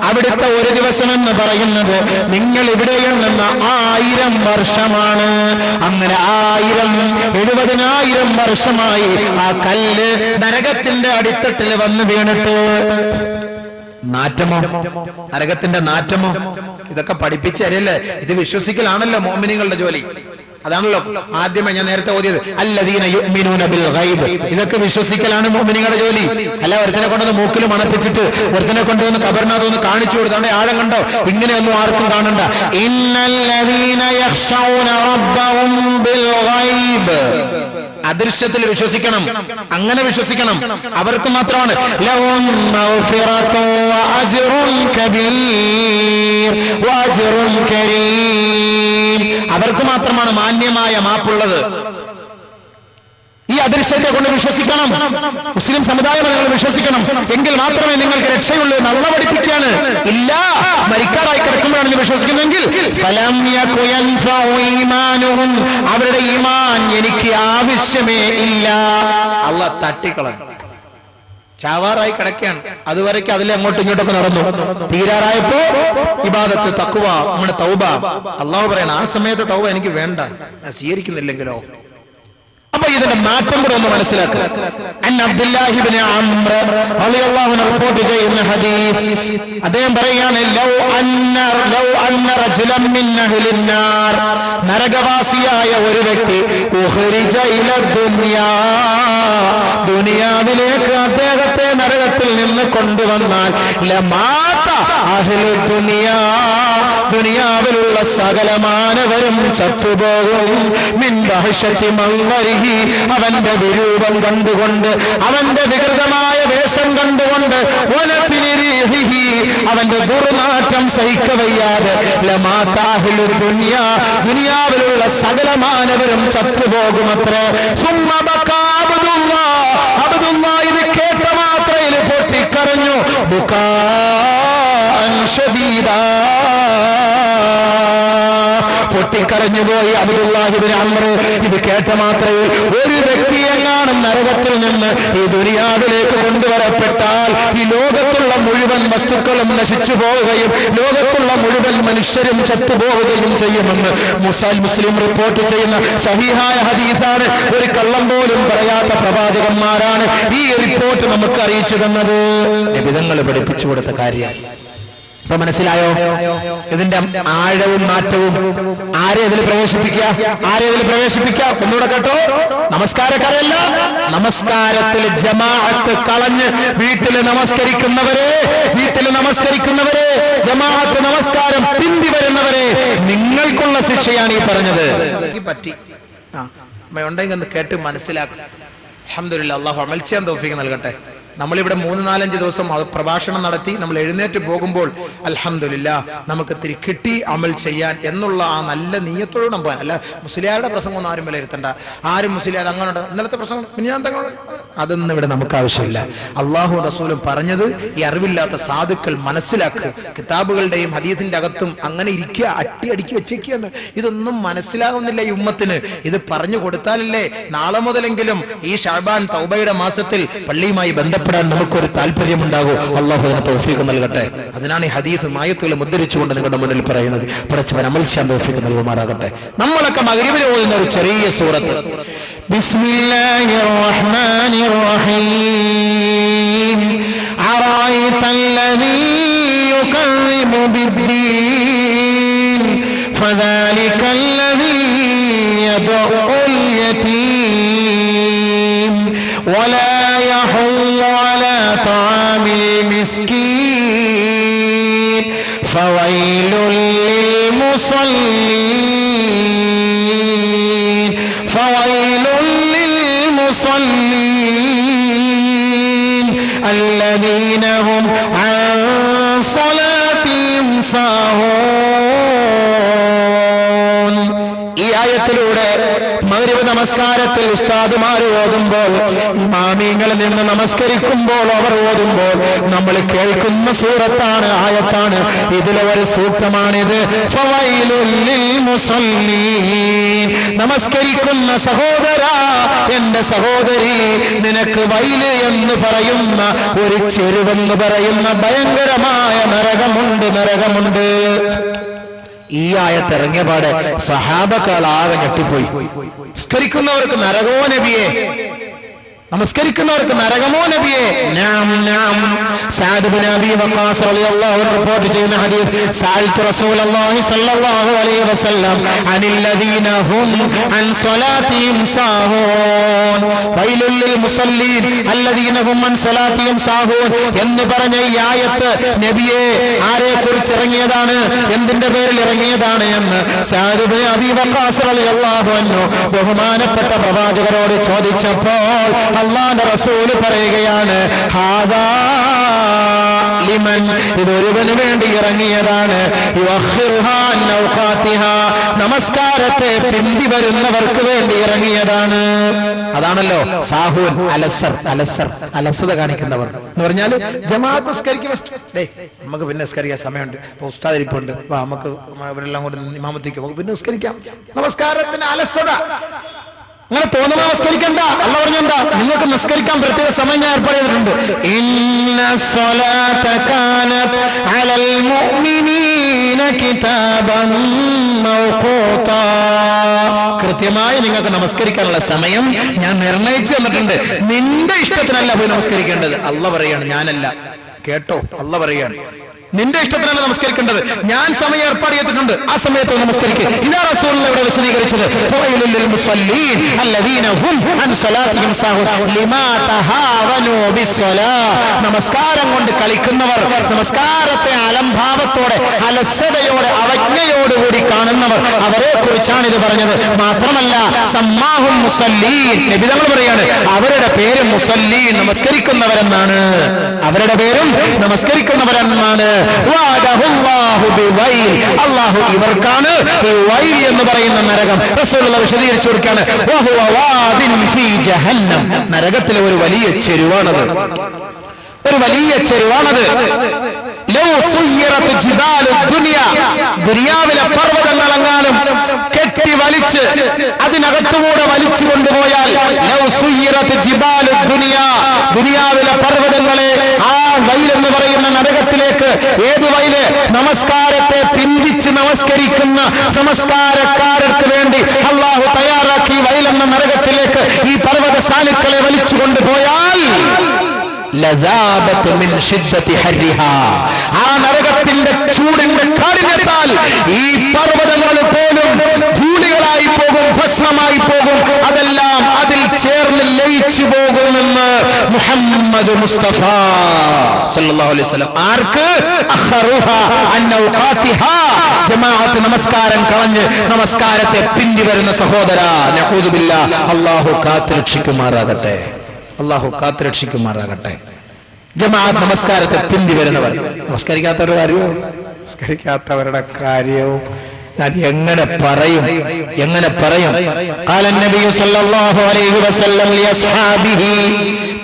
അവിടുത്തെ ഒരു ദിവസം എന്ന് പറയുന്നത് നിങ്ങൾ ഇവിടെ എണ്ണുന്ന 1000 വർഷമാണ്. അങ്ങനെ 70,000 വർഷമായി ആ കല്ല് നരകത്തിന്റെ അടിത്തട്ടിൽ വന്ന് വീണിട്ട് നാറ്റമോ, നരകത്തിന്റെ നാറ്റമോ, ഇതൊക്കെ പഠിപ്പിച്ചറിയല്ലേ? ഇത് വിശ്വസിക്കലാണല്ലോ മോമിനികളുടെ ജോലി. അതാണല്ലോ ആദ്യമേ ഞാൻ നേരത്തെ ഓതിയത്, അല്ലദീന യുഅ്മിനൂന ബിൽ ഗൈബ്. ഇതൊക്കെ വിശ്വസിക്കലാണ് മുഅ്മിനീങ്ങളുടെ ജോലി. അല്ല ഒരുത്തനെ കൊണ്ടൊന്ന് മൂക്കിൽ മണപ്പിച്ചിട്ട് ഒരുത്തനെ കൊണ്ടുവന്ന് ഖബറിനകത്തൊന്ന് കാണിച്ചു കൊടുത്താണ്ട് ആഴം കണ്ടോ, ഇങ്ങനെയൊന്നും ആർക്കും കാണണ്ട. ഇന്നല്ലദീന യഖ്ശൗന റബ്ബഹും ബിൽ ഗൈബ്, അദൃശ്യത്തിൽ വിശ്വസിക്കണം. അങ്ങനെ വിശ്വസിക്കണം. അവർക്ക് മാത്രമാണ് ലഹും മഗ്ഫിറത്തുൻ വഅജ്റുൻ കബീർ വഅജ്റുൻ കരീം, അവർക്ക് മാത്രമാണ് മാന്യമായ മാപ്പുള്ളത്. ഈ അദൃശ്യത്തെ കൊണ്ട് വിശ്വസിക്കണം. മുസ്ലിം സമുദായം നിങ്ങൾ വിശ്വസിക്കണം. എങ്കിൽ മാത്രമേ നിങ്ങൾക്ക് രക്ഷയുള്ളൂ. നല്ല പഠിപ്പിക്കുകയാണ്. ഇല്ല, മരിക്കാറായി കിടക്കുമ്പോഴാണ് വിശ്വസിക്കുന്നെങ്കിൽ അവരുടെ ഈമാൻ എനിക്ക് ആവശ്യമേ ഇല്ല. അള്ളാഹ് തട്ടിക്കളഞ്ഞു. ചാവാറായി കിടക്കുകയാണ്. അതുവരയ്ക്ക് അതിലെ അങ്ങോട്ടും ഇങ്ങോട്ടൊക്കെ നടന്നു. തീരാറായപ്പോ ഇബാദത്ത്, തഖ്വ, നമ്മുടെ തൗബ. അള്ളാഹു പറയണം ആ സമയത്ത് തൗബ എനിക്ക് വേണ്ട, ഞാൻ സ്വീകരിക്കുന്നില്ലെങ്കിലോ. അപ്പൊ ഇതിന്റെ മാറ്റം കൂടെ ഒന്ന് മനസ്സിലാക്കുക. അബ്ദുല്ലാഹി ഇബ്നു അംർ റളിയല്ലാഹു അൻഹു റിപ്പോർട്ട് ചെയ്യുന്ന ഹദീസ്, അദ്ദേഹം പറയാണ് ലൗ അന്ന റജുലൻ മിൻ അഹ്ലിൻ നാർ, നരകവാസിയായ ഒരു വ്യക്തി ഉഖ്രിജ ഇല ദുനിയാ, ദുനിയാവിലേക്ക് അദ്ദേഹത്തെ നരകത്തിൽ നിന്ന് കൊണ്ടുവന്നാൽ ലമാത അഹ്ലു ദുനിയാ, ദുനിയാവിലുള്ള സകല മാനവരും ചത്തുപോകും. മിൻ ബഹശതി മൻവരിഹി, അവന്റെ വിരൂപം കണ്ടുകൊണ്ട്, അവന്റെ വികൃതമായ വേഷം കണ്ടുകൊണ്ട്, വലതിരിഹി, അവന്റെ ദുർനാറ്റം സഹിക്കവയ്യാതെ ലമാതാഹുൽ ദുനിയാ, ദുനിയാവിലുള്ള സകല മാനവരും ചത്തുപോകുമത്രേ. സുമ്മ ബകാ അബ്ദുല്ലാഹ് ഇത് കേട്ട മാത്രയിൽ പൊട്ടിക്കരഞ്ഞു. ബുകാഅൻ ശദീദാ, പൊട്ടിക്കരഞ്ഞുപോയി അബ്ദുല്ലാഹി ഇബ്നു അംർ. ഇത് കേട്ട മാത്രമേ ഒരു വ്യക്തി എങ്ങാനും നരകത്തിൽ നിന്ന് ഈ ദുനിയാവിലേക്ക് കൊണ്ടുവരപ്പെട്ടാൽ ഈ ലോകത്തുള്ള മുഴുവൻ വസ്തുക്കളും നശിച്ചു പോവുകയും ലോകത്തുള്ള മുഴുവൻ മനുഷ്യരും ചത്തുപോവുകയും ചെയ്യുമെന്ന് മുസ്ലിം റിപ്പോർട്ട് ചെയ്യുന്ന സഹീഹായ ഹദീസാണ്. ഒരു കള്ളം പോലും പറയാത്ത പ്രവാചകന്മാരാണ് ഈ റിപ്പോർട്ട് നമുക്ക് അറിയിച്ചു തന്നത്. നബിതങ്ങൾ പഠിപ്പിച്ചു കൊടുത്ത കാര്യം ഇപ്പൊ മനസ്സിലായോ? ഇതിന്റെ ആഴവും മാറ്റവും. ആരെ ഇതിൽ പ്രവേശിപ്പിക്കുക, ആരെ ഇതിൽ പ്രവേശിപ്പിക്കുക? ഒന്നുകൂടെ കേട്ടോ. നമസ്കാരക്കാരല്ല, നമസ്കാരത്തിൽ ജമാഅത്ത് കളഞ്ഞ് വീട്ടിൽ നമസ്കരിക്കുന്നവരെ, ജമാഅത്ത് നമസ്കാരം പിന്തി വരുന്നവരെ നിങ്ങൾക്കുള്ള ശിക്ഷയാണ് ഈ പറഞ്ഞത്. പറ്റി ഉണ്ടെങ്കിൽ കേട്ട് മനസ്സിലാക്കും. അൽഹംദുലില്ലാഹ്, അല്ലാഹു അമൽ ചെയ്യാൻ തൗഫീഖ് നൽകട്ടെ. നമ്മളിവിടെ 3-4 ദിവസം പ്രഭാഷണം നടത്തി നമ്മൾ എഴുന്നേറ്റ് പോകുമ്പോൾ അൽഹംദുലില്ലാഹ് നമുക്ക് തിരി കിട്ടി അമൽ ചെയ്യാൻ എന്നുള്ള ആ നല്ല നീയത്തോടെ നമ്മൾ പോകാൻ. അല്ല മുസ്ലിയാരുടെ പ്രസംഗമൊന്നും ആരും വിലയിരുത്തണ്ട. ആരും മുസ്ലിയാർ അങ്ങനെ ഇന്നലത്തെ പ്രസംഗം അതൊന്നും ഇവിടെ നമുക്ക് ആവശ്യമില്ല. അള്ളാഹു റസൂലും പറഞ്ഞത് ഈ അറിവില്ലാത്ത സാധുക്കൾ മനസ്സിലാക്കുക. കിതാബുകളുടെയും ഹദീസിന്റെ അകത്തും അങ്ങനെ ഇരിക്കുക, അടിക്കി വെച്ചേക്കുകയാണ്. ഇതൊന്നും മനസ്സിലാകുന്നില്ല ഈ ഉമ്മത്തിന്. ഇത് പറഞ്ഞു കൊടുത്താലല്ലേ നാളെ മുതലെങ്കിലും ഈ ശഅബാൻ തൗബയുടെ മാസത്തിൽ പള്ളിയുമായി ബന്ധപ്പെടാൻ നമുക്കൊരു താല്പര്യമുണ്ടാകും. അള്ളാഹു അതിന് തൗഫീഖ് നൽകട്ടെ. അതിനാണ് ഈ ഹദീസും ആയത്തുകൾ മുദ്രിച്ചുകൊണ്ട് നിങ്ങളുടെ മുന്നിൽ പറയുന്നത്. പടച്ചവൻ അമൽ ചെയ്യാൻ തൗഫീഖ് നൽകുമാറാകട്ടെ. നമ്മളൊക്കെ മഗ്രിബിൽ ഓതുന്ന ഒരു ചെറിയ സൂറത്ത് ബിസ്മില്ലാഹിർ റഹ്മാനിർ റഹീം അറഅയ്തല്ലദീ യുകദ്ദിബു ബിദ്ദീൻ ഫദാലികല്ലദീ യദ്ഉൽ യതീം വലാ يحض على طعام المسكين فويل للمصلين فويل للمصلين الذين هم عن صلاتهم ساهون. ഈ ആയത്തിലൂടെ മഗ്രിബ് നമസ്കാരത്തിൽ ഉസ്താദുമാർ ഓതുമ്പോൾ, ഇമാമിങ്ങളിൽ നിന്ന് നമസ്കരിക്കുമ്പോൾ അവർ ഓതുമ്പോൾ നമ്മൾ കേൾക്കുന്ന സൂറത്താണ്, ആയത്താണ്. ഇതിലെ ഒരു സൂക്തമാണിത്. ഫവൈലുൽ ലിൽ മുസല്ലീൻ, നമസ്കരിക്കുന്ന സഹോദര, എന്റെ സഹോദരി, നിനക്ക് വൈല് എന്ന് പറയുന്ന ഒരു ചെരുവെന്ന് പറയുന്ന ഭയങ്കരമായ നരകമുണ്ട്. നരകമുണ്ട്. ഈ ആയത്ത് ഇറങ്ങിയ പാടെ സഹാബക്കളാകെ ഞെട്ടിപ്പോയി. നിസ്കരിക്കുന്നവർക്ക് നരകമോ നബിയെ, നമസ്കരിക്കുന്നവർക്ക് നരകമോ നബിയെ? നാം നാം. സഅദ് ബിൻ അബീ വഖാസ് റളിയല്ലാഹു അൻഹു റിപ്പോർട്ട് ചെയ്യുന്ന ഹദീസ്, സഅൽതു റസൂലല്ലാഹി സ്വല്ലല്ലാഹു അലൈഹി വസല്ലം അനിൽ ലദീന ഹും അൻ സ്വലാത്തിഹിം സാഹൂൻ വൈലുൽ ലിൽ മുസല്ലീൻ അല്ലദീന ഹും അൻ സ്വലാത്തിഹിം സാഹൂൻ എന്ന് പറഞ്ഞ ഈ ആയത്ത് നബിയെ ആരെ കുറിച്ച് ഇറങ്ങിയതാണ്, എന്തിന്റെ പേരിൽ ഇറങ്ങിയതാണ് എന്ന് സഅദ് ബിൻ അബീ വഖാസ് റളിയല്ലാഹു അൻഹു ബഹുമാനപ്പെട്ട പ്രവാചകരോട് ചോദിച്ചപ്പോൾ അല്ലാഹുവിന്റെ റസൂൽ പറയുകയാണ്, ഹാദാ ലിമൻ, ഇതൊരുവന് വേണ്ടി ഇറങ്ങിയതാണ്, യുഅഖിറുഹാ അൻ ഔഖാതിഹാ, നമസ്കാരത്തെ പിന്തി വരുന്നവർക്ക് വേണ്ടി ഇറങ്ങിയതാണ്. അതാണല്ലോ സാഹൂൻ, അലസർ, അലസർ, അലസത കാണിക്കുന്നവർ എന്ന് പറഞ്ഞാൽ ജമാഅത്ത് നിസ്കരിക്കുമ്പോൾ നമുക്ക് പിന്നെ നിസ്കരിക്കാൻ സമയമുണ്ട്, ഉസ്താദ് ഇരിപ്പുണ്ട്, നമുക്ക് ഇവരെല്ലാം കൂടെ ഇമാമത്തിക്ക് നമുക്ക് പിന്നെ നിസ്കരിക്കാം. നമസ്കാരത്തിന് അലസത, അങ്ങനെ തോന്നുന്ന നമസ്കരിക്കണ്ട. അല്ലാഹു പറഞ്ഞെന്താ, നിങ്ങൾക്ക് നിസ്കരിക്കാൻ പ്രത്യേക സമയം ഞാൻ ഏർപ്പാട് ചെയ്തിട്ടുണ്ട്. ഇന്ന സ്വലാത കാനത് അലൽ മുഅ്മിനീന കിതാബൻ മൗഖൂതാ, കൃത്യമായി നിങ്ങൾക്ക് നമസ്കരിക്കാനുള്ള സമയം ഞാൻ നിർണയിച്ചു തന്നിട്ടുണ്ട്. നിന്റെ ഇഷ്ടത്തിനല്ല പോയി നമസ്കരിക്കേണ്ടത്. അല്ലാഹു പറയാണ്, ഞാനല്ല. കേട്ടോ, അല്ലാഹു പറയാണ്, നിന്റെ ഇഷ്ടത്തിനാണ് നമസ്കരിക്കേണ്ടത്. ഞാൻ സമയം ഏർപ്പാട് ചെയ്തിട്ടുണ്ട്, ആ സമയത്ത് നമസ്കരിക്കുക. ഇതാ റസൂലുള്ളാഹി ഇവിടെ വിശദീകരിച്ചത്. ഫവൈലുൽ ലിൽ മുസല്ലീൻ അല്ലദീന ഹും അൻ സ്വലാത്തിഹിം സാഹൂൻ ലിമാ തഹാവനു ബിസ്സലാ, നമസ്കാരം കൊണ്ട് കളിക്കുന്നവർ, നമസ്കാരത്തെ അലംഭാവത്തോടെ അലസതയോടെ അവജ്ഞയോടുകൂടി കാണുന്നവർ, അവരെ കുറിച്ചാണ് ഇത് പറഞ്ഞത്. മാത്രമല്ല സമ്മാഹും മുസല്ലീൻ, നബി തങ്ങൾ പറയാണ് അവരുടെ പേര് മുസല്ലീൻ, നമസ്കരിക്കുന്നവരെന്നാണ്. അവരുടെ പേരും നമസ്കരിക്കുന്നവരെന്നാണ്. അല്ലാഹു ഇവർക്കാണ് ഈ വൈൽ എന്ന് പറയുന്ന നരകം റസൂലുള്ളാഹി വിശദീകരിച്ചു കൊടുക്കുകയാണ്. നരകത്തിലെ ഒരു വലിയ ചെരുവാണത്, ഒരു വലിയ ചെരുവാണത്. ദുനിയാവിലെ പർവ്വതങ്ങളെങ്ങാനും കെട്ടി വലിച്ച് അതിനകത്തുകൂടെ വലിച്ചു കൊണ്ടുപോയാൽ, ദുനിയാവിലെ പർവ്വതങ്ങളെ ആ വൈൽ എന്ന് പറയുന്ന നരകത്തിലേക്ക്, ഏത് വൈല്? നമസ്കാരത്തെ പിന്തിച്ച് നമസ്കരിക്കുന്ന നമസ്കാരക്കാർക്ക് വേണ്ടി അല്ലാഹു തയ്യാറാക്കി വൈൽ എന്ന നരകത്തിലേക്ക് ഈ പർവ്വത സാനുക്കളെ വലിച്ചു കൊണ്ടുപോയാൽ ആ നരകത്തിന്റെ ചൂടിന്റെ കാഠിന്യത്താൽ ഈ പർവ്വതങ്ങൾ പോലും ധൂളികളായി പോകും, ഭസ്മമായി പോകും, അതെല്ലാം അതിൽ ചേർന്ന് ലയിച്ചു പോകുമെന്ന് മുഹമ്മദ് മുസ്തഫ സല്ലല്ലാഹു അലൈഹി വസല്ലം. ആർക്ക്? ജമാഅത്ത് നമസ്കാരം കളഞ്ഞ് നമസ്കാരത്തെ പിന്തി വരുന്ന സഹോദര, നഊദു ബില്ലാഹ്, അല്ലാഹു കാത്തുരക്ഷിക്കുമാറാകട്ടെ, അല്ലാഹു കാത്തുരക്ഷിക്കുമാറാകട്ടെ. ജമാഅത്ത് നമസ്കാരത്തെ പിന്തി വരുന്നവർ, നമസ്കരിക്കാത്തവരുടെ കാര്യവും നമസ്കരിക്കാത്തവരുടെ കാര്യവും ഞാൻ എങ്ങനെ പറയും, എങ്ങനെ പറയും? ഖാല നബി സല്ലല്ലാഹു അലൈഹി വസല്ലം ലിഅസ്ഹാബിഹി,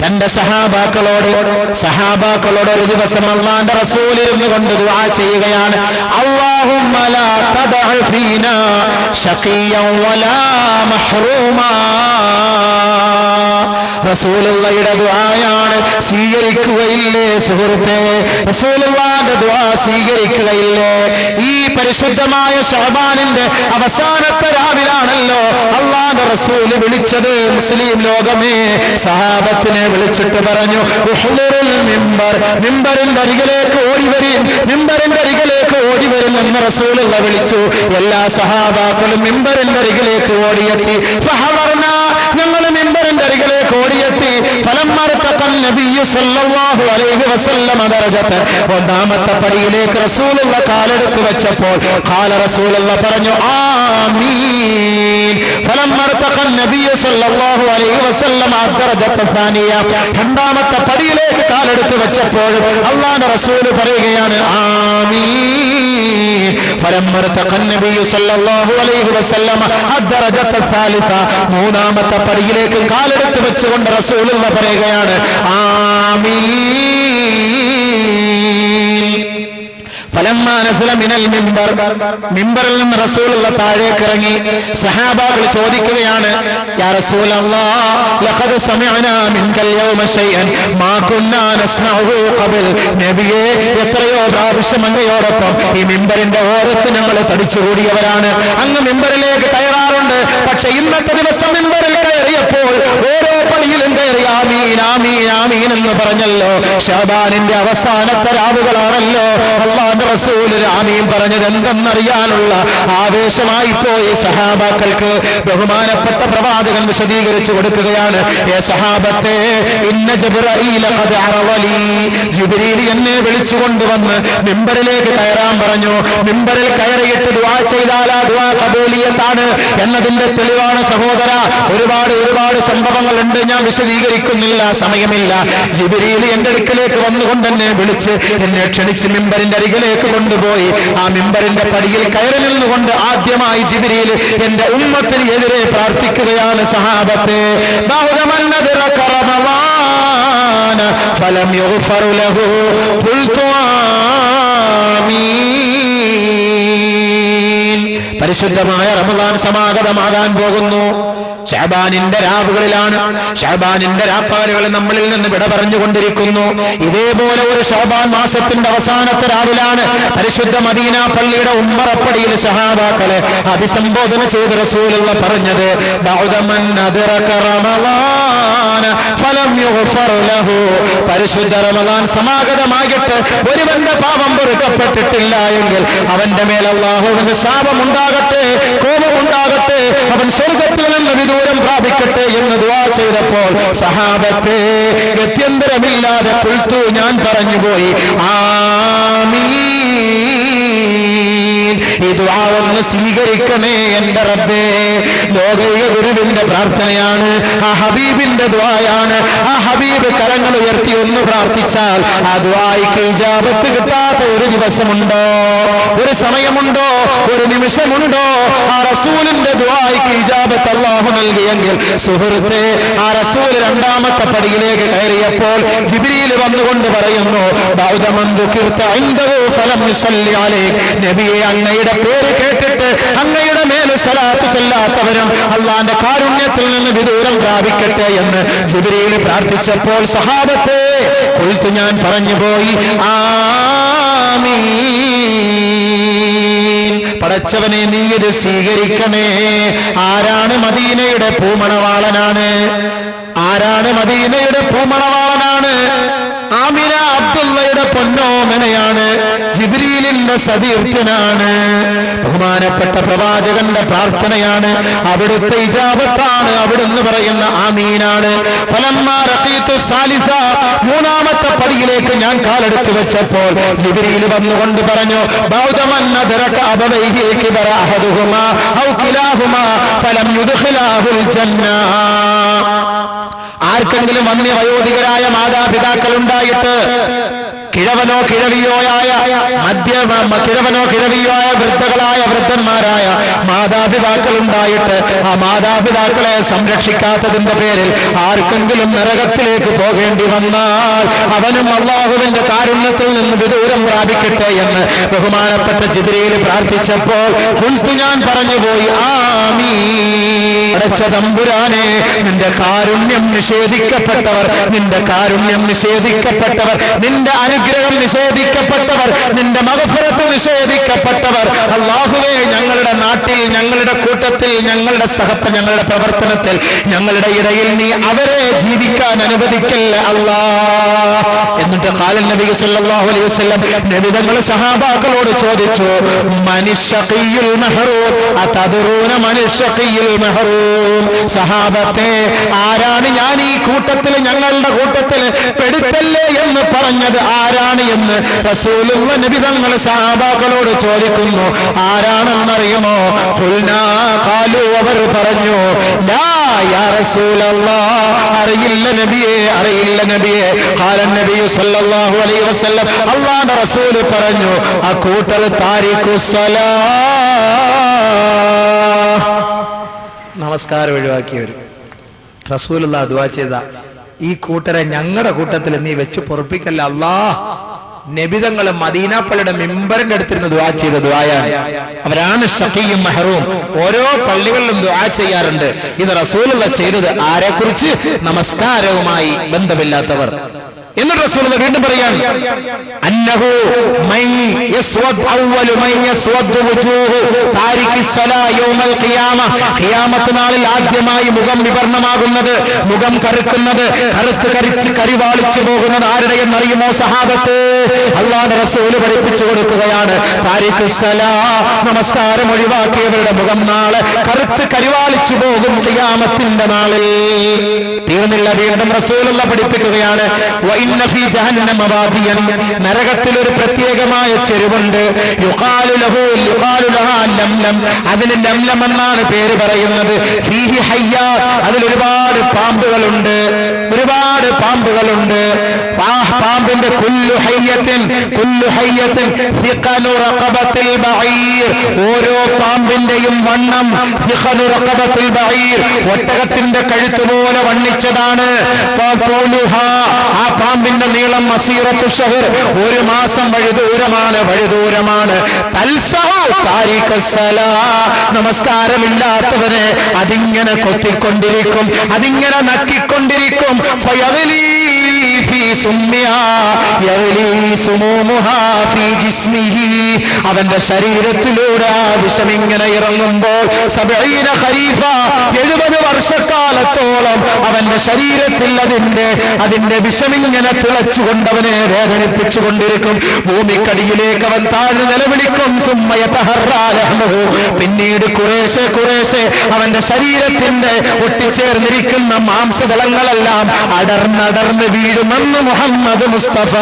തന്റെ സഹാബാക്കളോട് ഒരു ദിവസം അല്ലാഹുവിന്റെ റസൂൽ ഇരുന്നു കൊണ്ട് ദുആ ചെയ്യുകയാണ്. അല്ലാഹുമ്മ ലാ തദഅ ഫീനാ ശഖിയൻ വലാ മഹ്റൂമാ. റസൂലുള്ളാഹിയുടെ ദുആയാണ്, സ്വീകരിക്കുകയില്ലേ സുഹൃത്തേ? റസൂലുള്ളാഹിന്റെ ദുആ സ്വീകരിക്കുകയില്ലേ? ഈ പരിശുദ്ധമായ ശഅബാനിന്റെ അവസാനത്തെ രാവിലാണല്ലോ അല്ലാഹുവിന്റെ റസൂൽ വിളിച്ചത്. മുസ്ലിം ലോകമേ, സഹാബത്തിനെ വിളിച്ചിട്ട് പറഞ്ഞു, ഉഹ്ലുൽ മിമ്പർ, മിമ്പറിന്റെ അരികിലേക്ക് ഓടിവരിൻ, മിമ്പറിന്റെ അരികിലേക്ക് ഓടിവരും എന്ന് റസൂലുള്ളാഹി വിളിച്ചു. എല്ലാ സഹാബാക്കളും മിമ്പറിന്റെ അരികിലേക്ക് ഓടിയെത്തി. ഫഹവർനാ, ഞങ്ങൾ മിമ്പറിന്റെ അരികിലേക്ക് ഓടിയെത്തി. ഒന്നാമത്തെ പടിയിലേക്ക് റസൂലുള്ള കാലെടുത്ത് വെച്ചപ്പോൾ ഖാല റസൂലുള്ള പറഞ്ഞു ആമീൻ. രണ്ടാമത്തെ പടിയിലേക്ക് കാലെടുത്ത് വെച്ചപ്പോൾ അല്ലാഹുവിന്റെ റസൂൽ പറയുകയാണ് ആമീൻ. മൂന്നാമത്തെ പടിയിലേക്ക് കാലെടുത്ത് വെച്ചുകൊണ്ട് റസൂലുള്ള പറയുകയാണ് ആമീൻ. ഫലമ്മാ നസല മിനൽ മിമ്പർ, മിമ്പറിൽ നിന്ന് റസൂലുള്ള താഴേക്ക് ഇറങ്ങി. സഹാബാക്കൾ ചോദിക്കുകയാണ്, യാ റസൂലല്ലാഹ് ലഖദ് സമിഅനാ മിൻകൽ യൗമ ശൈഅൻ മാ കുന്നാ നസ്മഉഹു ഖബൽ. നബിയേ, എത്രയോ പ്രാവശ്യം അങ്ങയോടൊപ്പം ഈ മിമ്പറിന്റെ ഓരത്ത് ഞങ്ങൾ തടിച്ചുകൂടിയവരാണ്, അങ്ങ് മിമ്പറിലേക്ക് കയറാറുണ്ട്. പക്ഷെ ഇന്നത്തെ ദിവസം മിമ്പറിൽ കയറിയപ്പോൾ ഓരോ പടിയിലും കയറി ആമീൻ ആമീൻ ആമീൻ എന്ന് പറഞ്ഞല്ലോ. ശഅബാനിന്റെ അവസാനത്തെ രാവുകളാണല്ലോ. അല്ലാഹുവിന്റെ റസൂൽ ആമീൻ പറഞ്ഞത് എന്തെന്നറിയാനുള്ള ആവേശമായി പോയി സഹാബാക്കൾക്ക്. ബഹുമാനപ്പെട്ട പ്രവാചകൻ വിശദീകരിച്ചു കൊടുക്കുകയാണ്, ഏ സഹാബത്തെ, ഇന്ന ജിബ്രീല ഖദ് അറളലി, ജിബ്രീൽ എന്നെ വിളിച്ചു കൊണ്ടുവന്ന് മിമ്പറിലേക്ക് കയറാൻ പറഞ്ഞു. മിമ്പറിൽ കയറിയിട്ട് ദുആ ചെയ്താൽ ആ ദുആ ഖബൂലിയത്താണ് എന്നതിന്റെ തെളിവാണ് സഹോദര. ഒരുപാട് സംഭവങ്ങൾ ഉണ്ട്, ഞാൻ വിശദീകരിക്കുന്നില്ല, സമയമില്ല. ജിബ്രീൽ എന്റെ അടുക്കലേക്ക് വന്നുകൊണ്ട് എന്നെ വിളിച്ച് എന്നെ ക്ഷണിച്ച് മിമ്പറിന്റെ അരികിലേക്ക് കൊണ്ടുപോയി. ആ മിമ്പറിന്റെ പടിയിൽ കയറി നിന്നുകൊണ്ട് ആദ്യമായി ജിബ്രീൽ എന്റെ ഉമ്മത്തിന് എതിരെ പ്രാർത്ഥിക്കുകയാണ്. സഹാബത്തെ, ഫലം യുഗ്ഫറു ലഹു ഖുൽതു ആമീൻ. പരിശുദ്ധമായ റമദാൻ സമാഗതമാകാൻ പോകുന്നു. ശഅബാനിന്റെ രാവുകളിലാണ്. ശഅബാനിന്റെ രാപ്പാലുകൾ നമ്മളിൽ നിന്ന് വിട പറഞ്ഞുകൊണ്ടിരിക്കുന്നു. ഇതേപോലെ ഒരു ശഅബാൻ മാസത്തിന്റെ അവസാനത്തെ രാവിലാണ് പരിശുദ്ധ മദീന പള്ളിയുടെ ഉമ്മറപ്പടിയിൽ സഹാബാക്കളെ അഭിസംബോധന ചെയ്ത് റസൂലുള്ള പറഞ്ഞത്, ബഅദമൻ അദ്റക റമളാന ഫലം യുഗ്ഫർ ലഹു. പരിശുദ്ധ റമളാൻ സമാഗതമായിട്ട് ഒരുവന്റെ പാപം പൊറുക്കപ്പെട്ടിട്ടില്ല എങ്കിൽ അവന്റെ മേൽ അല്ലാഹുവിന്റെ ശാപം ഉണ്ടാകട്ടെ, കോപമുണ്ടാകട്ടെ, അവൻ സ്വർഗ്ഗത്തിൽ നിന്ന് ദൂരം പ്രാപിക്കട്ടെ എന്ന് ദുആ ചെയ്തപ്പോൾ സഹാബത്തെ, ഗത്യന്തരമില്ലാതെ ഖുൽതു, ഞാൻ പറഞ്ഞുപോയി ആമീൻ. ഈ ദുആ ഒന്ന് സ്വീകരിക്കണേ എന്റെ റബ്ബേ. ലോകൈക ഗുരുവിന്റെ പ്രാർത്ഥനയാണ്, ആ ഹബീബിന്റെ ദുആയാണ്. ആ ഹബീബ് കരങ്ങൾ ഉയർത്തി ഒന്ന് പ്രാർത്ഥിച്ചാൽ ആ ദുആയ്ക്ക് ഇജാബത്ത് കിട്ടാത്ത ഒരു ദിവസമുണ്ടോ, ഒരു സമയമുണ്ടോ, ഒരു നിമിഷമുണ്ടോ? ആ റസൂലിന്റെ ദുആയ്ക്ക് ഇജാബത്ത് അല്ലാഹു നൽകിയെങ്കിൽ സുഹൃത്തെ, ആ റസൂൽ രണ്ടാമത്തെ പടിയിലേക്ക് കയറിയപ്പോൾ ജിബ്രീൽ വന്നുകൊണ്ട് പറയുന്നു, ബഅദമൻ ദുകിർത ഇൻദഹു ഫലം യുസല്ലി അലൈക. നബിയെ, അങ്ങയുടെ പേര് കേട്ടിട്ട് അങ്ങയുടെ മേൽ സ്വലാത്ത് ചൊല്ലാത്തവരും അല്ലാഹുവിന്റെ കാരുണ്യത്തിൽ നിന്ന് വിദൂരം പ്രാപിക്കട്ടെ എന്ന് ജിബ്രീൽ പ്രാർത്ഥിച്ചപ്പോൾ സഹാബത്തെ, ഖുൽതു, ഞാൻ പറഞ്ഞുപോയി ആമീൻ. പടച്ചവനെ, നീ ഇത് സ്വീകരിക്കണേ. ആരാണ് മദീനയുടെ പൂമണവാളനാണ്? ആരാണ് മദീനയുടെ പൂമണവാളനാണ്? ആമിന അബ്ദുള്ളയുടെ പൊന്നോമനയാണ്, ജിബ്രീലിന്റെ സതീർത്ഥ്യനാണ്. ബഹുമാനപ്പെട്ട പ്രവാചകന്റെ പ്രാർത്ഥനയാണ്, അവിടുത്തെ ഇജാബത്താണ്, അവിടുന്ന് പറയുന്ന ആമീനാണ്. ഫലമ്മാ റഖീതു സാലിസ, മൂന്നാമത്തെ പടിയിലേക്ക് ഞാൻ കാലെടുത്തു വെച്ചപ്പോൾ ജിബ്രീൽ വന്നുകൊണ്ട് പറഞ്ഞു, ബഅദമൻ അദ്റക അബവൈഹി കിബറ അഹദുഹുമാ ഔ കിലാഹുമാ ഫലം യുദ്ഖിലാഹുൽ ജന്ന. ആർക്കെങ്കിലും വന്യവയോധികരായ മാതാപിതാക്കൾ ഉണ്ടായിട്ട് കിഴവനോ കിഴവിയോ ആയ വൃദ്ധകളായ വൃദ്ധന്മാരായ മാതാപിതാക്കൾ ഉണ്ടായിട്ട് ആ മാതാപിതാക്കളെ സംരക്ഷിക്കാത്തതിന്റെ പേരിൽ ആർക്കെങ്കിലും നരകത്തിലേക്ക് പോകേണ്ടി വന്നാൽ അവനും അല്ലാഹുവിന്റെ കാരുണ്യത്തിൽ നിന്ന് വിദൂരം പ്രാപിക്കട്ടെ എന്ന് ബഹുമാനപ്പെട്ട ജിബ്രീൽ പ്രാർത്ഥിച്ചപ്പോൾ ഖുൽതു, ഞാൻ പറഞ്ഞുപോയി ആമീൻ. അടച്ച തമ്പുരാനെ, നിന്റെ കാരുണ്യം നിഷേധിക്കപ്പെട്ടവർ, നിന്റെ കാരുണ്യം നിഷേധിക്കപ്പെട്ടവർ, നിന്റെ അനുഗ്രഹം നിഷേധിക്കപ്പെട്ടവർ, നിന്റെ മഗ്ഫിറത്ത് നിഷേധിക്കപ്പെട്ടവർ, അല്ലാഹുവേ, ഞങ്ങളുടെ നാട്ടിൽ, ഞങ്ങളുടെ കൂട്ടത്തിൽ, ഞങ്ങളുടെ ഞങ്ങളുടെ പ്രവർത്തനത്തിൽ, ഞങ്ങളുടെ ഇടയിൽ നീ അവരെ ജീവിക്കാൻ അനുവദിക്കല്ല അല്ലാഹ്. എന്നിട്ട് ഖാലൻ നബി സല്ലല്ലാഹു അലൈഹി വസല്ലം നബി തങ്ങൾ സഹാബാക്കളോട് ചോദിച്ചു, മനിശ്ശഖിയുൽ മഹ്റൂം അതദറൂന മനിശ്ശഖിയുൽ മഹ്റൂം. സഹാബത്തെ, ആരാണ് ഞാൻ ഈ കൂട്ടത്തിൽ, ഞങ്ങളുടെ കൂട്ടത്തിൽ പെടുത്തല്ലേ എന്ന് പറഞ്ഞത് ആരാണ് എന്ന് റസൂലുള്ള നബി തങ്ങൾ സഹാബാക്കളോട് ചോദിക്കുന്നു. ആരാണെന്നറിയുമോ? ഖുൽനാ ഖാലു, അവർ പറഞ്ഞു, ലാ യാ റസൂലല്ലാഹ്, അറിയില്ല നബിയെ, അറിയില്ല നബിയെ. ഖാലൻ നബി സല്ലല്ലാഹു അലൈഹി വസല്ലം, അല്ലാഹുവിന്റെ റസൂൽ പറഞ്ഞു, ആ കൂട്ടർ താരിഖുസ്സലാ, നമസ്കാരം ഒഴിവാക്കിയവരും. റസൂലുള്ളാഹി ദുആ ചെയ്ത ഈ കൂട്ടരെ ഞങ്ങളുടെ കൂട്ടത്തിൽ നീ വെച്ച് പൊറുപ്പിക്കല്ല അല്ലാഹ്. നബിതങ്ങൾ മദീന പള്ളിയുടെ മിമ്പറിന്റെ അടുത്തിരുന്ന് ദുആ ചെയ്ത ദുആയാണ്. അവരാണ് ഷഖിയും മഹറൂം. ഓരോ പള്ളികളിലും ദുആ ചെയ്യാറുണ്ട്. ഇത് റസൂലുള്ള ചെയ്തത് ആരെക്കുറിച്ച്? നമസ്കാരവുമായി ബന്ധമില്ലാത്തവർ. എന്നിട്ട് റസൂലുള്ള വീണ്ടും പറയാണ്, അന്നഹു മൻ യസ്വദ് അവ്വലു മൻ യസ്വദ് വുജൂഹു താരിഖി സ്വലാ യൗമൽ ഖിയാമ. ഖിയാമത്ത് നാളിൽ ആദ്യമായി മുഖം വിവർണമാകുന്നത്, മുഖം കറുക്കുന്നത്, കറുത്ത് കരിച്ച് കരിവാളിച്ചു പോകുന്നത് ആരുടെ എന്നറിയുമോ സഹാബത്ത്? അല്ലാഹുവിന്റെ റസൂൽ പഠിപ്പിച്ചു കൊടുക്കുകയാണ്, താരിഖി സ്വലാ, നമസ്കാരം ഒഴിവാക്കിയവരുടെ മുഖം നാളെ കറുത്ത് കരിവാളിച്ചു പോകും ഖിയാമത്തിന്റെ നാളിൽ. തീർന്നില്ല, വീണ്ടും റസൂലുള്ള പഠിപ്പിക്കുകയാണ്, നരകത്തിൽ ഒരു പ്രത്യേകമായ ചെരുവുണ്ട്, അതിന് ലംലം എന്നാണ് പേര് പറയുന്നത്. ഫീഹി ഹയ്യാത്ത്, അതിൽ ഒരുപാട് പാമ്പുകളുണ്ട്, ഒരുപാട് പാമ്പുകളുണ്ട്. പാമ്പിന്റെ കുല്ലു ഹയ്യത്തിൻ ഫിഖനു റഖബത്തിൽ ബഈർ, ഓരോ പാമ്പിന്റെയും വണ്ണം ഫിഖനു റഖബത്തിൽ ബഈർ, ഒട്ടകത്തിന്റെ കഴുത്ത് പോലെ വണ്ണിച്ചതാണ്. ആ പാമ്പിന്റെ നീളം മസീറത്തു ഷഹർ, ഒരു മാസം വഴിദൂരമാണ്. നമസ്കാരമില്ലാത്തവനെ അതിങ്ങനെ കൊത്തിക്കൊണ്ടിരിക്കും, അതിങ്ങനെ നക്കിക്കൊണ്ടിരിക്കും. അവന്റെ ശരീരത്തിലൂടെ ആ വിഷമിങ്ങനെ ഇറങ്ങുമ്പോൾ 70 വർഷക്കാലത്തോളം അവന്റെ ശരീരത്തിൽ അതിന്റെ വിഷമിങ്ങനെ തിളച്ചുകൊണ്ടവനെ വേദനിപ്പിച്ചുകൊണ്ടിരിക്കും. ഭൂമിക്കടിയിലേക്ക് അവൻ താഴ്ന്നു നിലവിളിക്കും. പിന്നീട് കുറേശ്ശെ അവന്റെ ശരീരത്തിന്റെ ഒട്ടിച്ചേർന്നിരിക്കുന്ന മാംസതളങ്ങളെല്ലാം അടർന്നടർന്ന് വീഴുമെന്ന് മുഹമ്മദ് മുസ്തഫ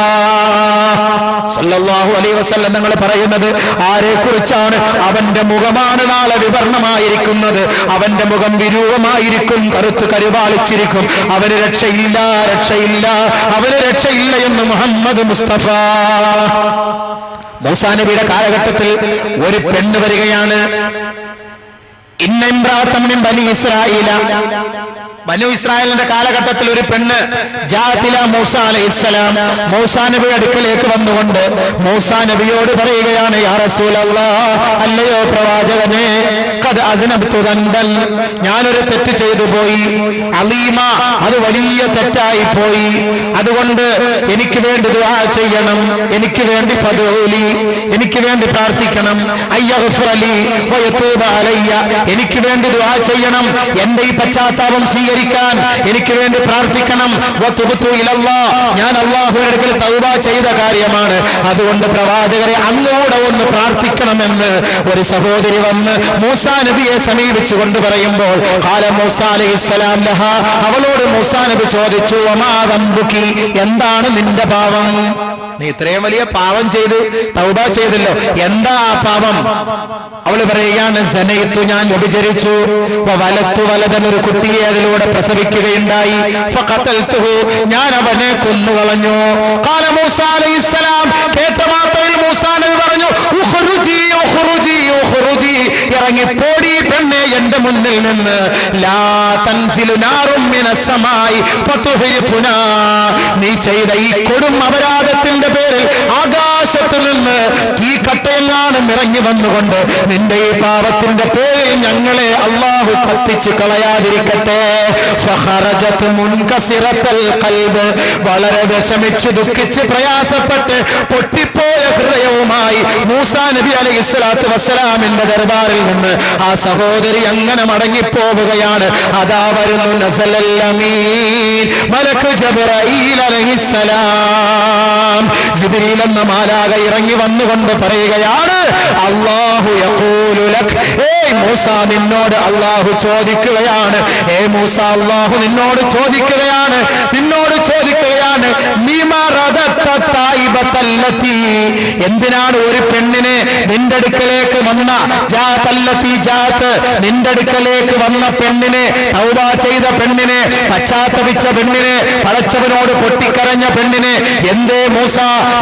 സല്ലല്ലാഹു അലൈഹി വസല്ലം തങ്ങൾ പറയുന്നത് ആരെ കുറിച്ചാണ്? അവന്റെ മുഖമാണ് നാളെ വിവർണമായിരിക്കുന്നത്, അവന്റെ മുഖം വിരൂപമായിരിക്കും, കറുത്ത് കരുവാളിച്ചിരിക്കും. അവന് രക്ഷയില്ല എന്ന് മുഹമ്മദ് മുസ്തഫ. മൂസാ നബിയുടെ കാലഘട്ടത്തിൽ ഒരു പെണ്ണ് വരികയാണ്. ഇന്ന ഇംറാഅത്തൻ മിൻ ബനി ഇസ്രായീല, ബനു ഇസ്രായേലിന്റെ കാലഘട്ടത്തിൽ ഒരു പെണ്ണ് ജാഅത്തില മൂസ അലൈഹിസ്സലാം, മൂസാ നബിയുടെ അടുക്കലേക്ക് വന്നുകൊണ്ട് മൂസാ നബിയോട് പറയുകയാണ്, യാ റസൂലല്ലാഹ്, അല്ലയോ പ്രവാചകനെ, ഖദ് അദ്നബ്തു ദൻബൻ, ഞാനൊരു തെറ്റ് ചെയ്തു പോയി, അലീമ, അത് വലിയ തെറ്റായി പോയി. അതുകൊണ്ട് എനിക്ക് വേണ്ടി ദുആ ചെയ്യണം, എനിക്ക് വേണ്ടി ഫദ്ഉലി, എനിക്ക് വേണ്ടി പ്രാർത്ഥിക്കണം. അയ്യഗ്ഫിറലി വയതൂബ അലയ്യ, എനിക്ക് വേണ്ടി ദുആ ചെയ്യണം, എന്റെ ഈ പശ്ചാത്താപം സ്വീകരിക്കാൻ എനിക്ക് വേണ്ടി പ്രാർത്ഥിക്കണം. വതുബ്തു ഇലല്ലാഹ്, ഞാൻ അല്ലാഹുവിന്റെ അടുക്കൽ തൗബ ചെയ്ത കാര്യമാണ്, അതുകൊണ്ട് പ്രവാചകരെ അങ്ങോട്ട് ഒന്ന് പ്രാർത്ഥിക്കണമെന്ന് ഒരു സഹോദരി വന്ന് മൂസാ നബിയെ സമീപിച്ചുകൊണ്ട് പറയുമ്പോൾ ഖാല മൂസാ അലൈഹിസ്സലാം ലഹാ, അവളോട് മൂസാ നബി ചോദിച്ചു, വമാ ദംബുകി, എന്താണ് നിന്റെ പാപം? നീ ഇത്രയും വലിയ പാപം ചെയ്തു, തൗബ ചെയ്തല്ലോ, എന്താ ആ പാപം? അവള് പറയുകയാണ്, സനയിത്തു, ഞാൻ വ്യഭിചരിച്ചു, വലത്തു വലതൻ, ഒരു കുട്ടിയെ അതിലൂടെ പ്രസവിക്കുകയുണ്ടായി, ഫഖതൽതുഹു, ഞാൻ അവനെ കൊന്നുകളഞ്ഞു. ഖാല മൂസാ അലൈഹിസ്സലാം, കേട്ട മാത്രയിൽ മൂസാ നബി പറഞ്ഞു, ഉഖ്റുജി ഉഖ്റുജി ഉഖ്റുജി, ഇറങ്ങി പോടി പെണ്ണെ എന്റെ മുന്നിൽ നിന്ന്. ലാ തൻസിലു നാറും മിനസ് സമായി ഫതുഹ്രിഖുനാ, നീ ചെയ്ത ഈ കൊടും അപരാധത്തിന്റെ പേരിൽ ആകാശത്തു നിന്ന് തീക്കട്ടയെങ്ങാനും ഇറങ്ങി വന്നുകൊണ്ട് നിന്റെ ഈ പാപത്തിന്റെ പേരിൽ ഞങ്ങളെ അല്ലാഹു കത്തിച്ച് കളയാതിരിക്കട്ടെ. ഫഖറജത് മുൻകസിറത്തൽ ഖൽബ്, വളരെ വിഷമിച്ച് ദുഃഖിച്ച് പ്രയാസപ്പെട്ട് പൊട്ടിപ്പോയ ഹൃദയവുമായി മൂസാ നബി അലൈഹിസ്സലാത്തു വസ്സലാമിന്റെ ദർബാറിൽ നിന്ന് ആ സഹോദരി അങ്ങനെ മടങ്ങിപ്പോവുകയാണ്. അതാ വരുന്നു നസലൽ അമീൻ, മലക്ക് ജിബ്രീൽ അലൈഹിസ്സലാം. ജിബ്രീൽ എന്ന മാലാഖ ഇറങ്ങി വന്നുകൊണ്ട് പറയുകയാണ്, അല്ലാഹു യഖൂലു ലക്, ഏയ് മൂസാ, നിന്നോട് അല്ലാഹു ചോദിക്കുകയാണ്, ഏ മൂസാ, അല്ലാഹു നിന്നോട് ചോദിക്കുകയാണ്, എന്തിനാണ് ഒരു പെണ്ണിനെ നിന്റെ അടുക്കലേക്ക് വന്ന നിന്റെ അടുക്കലേക്ക് വന്ന പെണ്ണിനെ, തൗബ ചെയ്ത പെണ്ണിനെ, പശ്ചാത്തപിച്ച പെണ്ണിനെ, പടച്ചവനോട് പൊട്ടിക്കരഞ്ഞ പെണ്ണിനെ എന്തേ മൂസ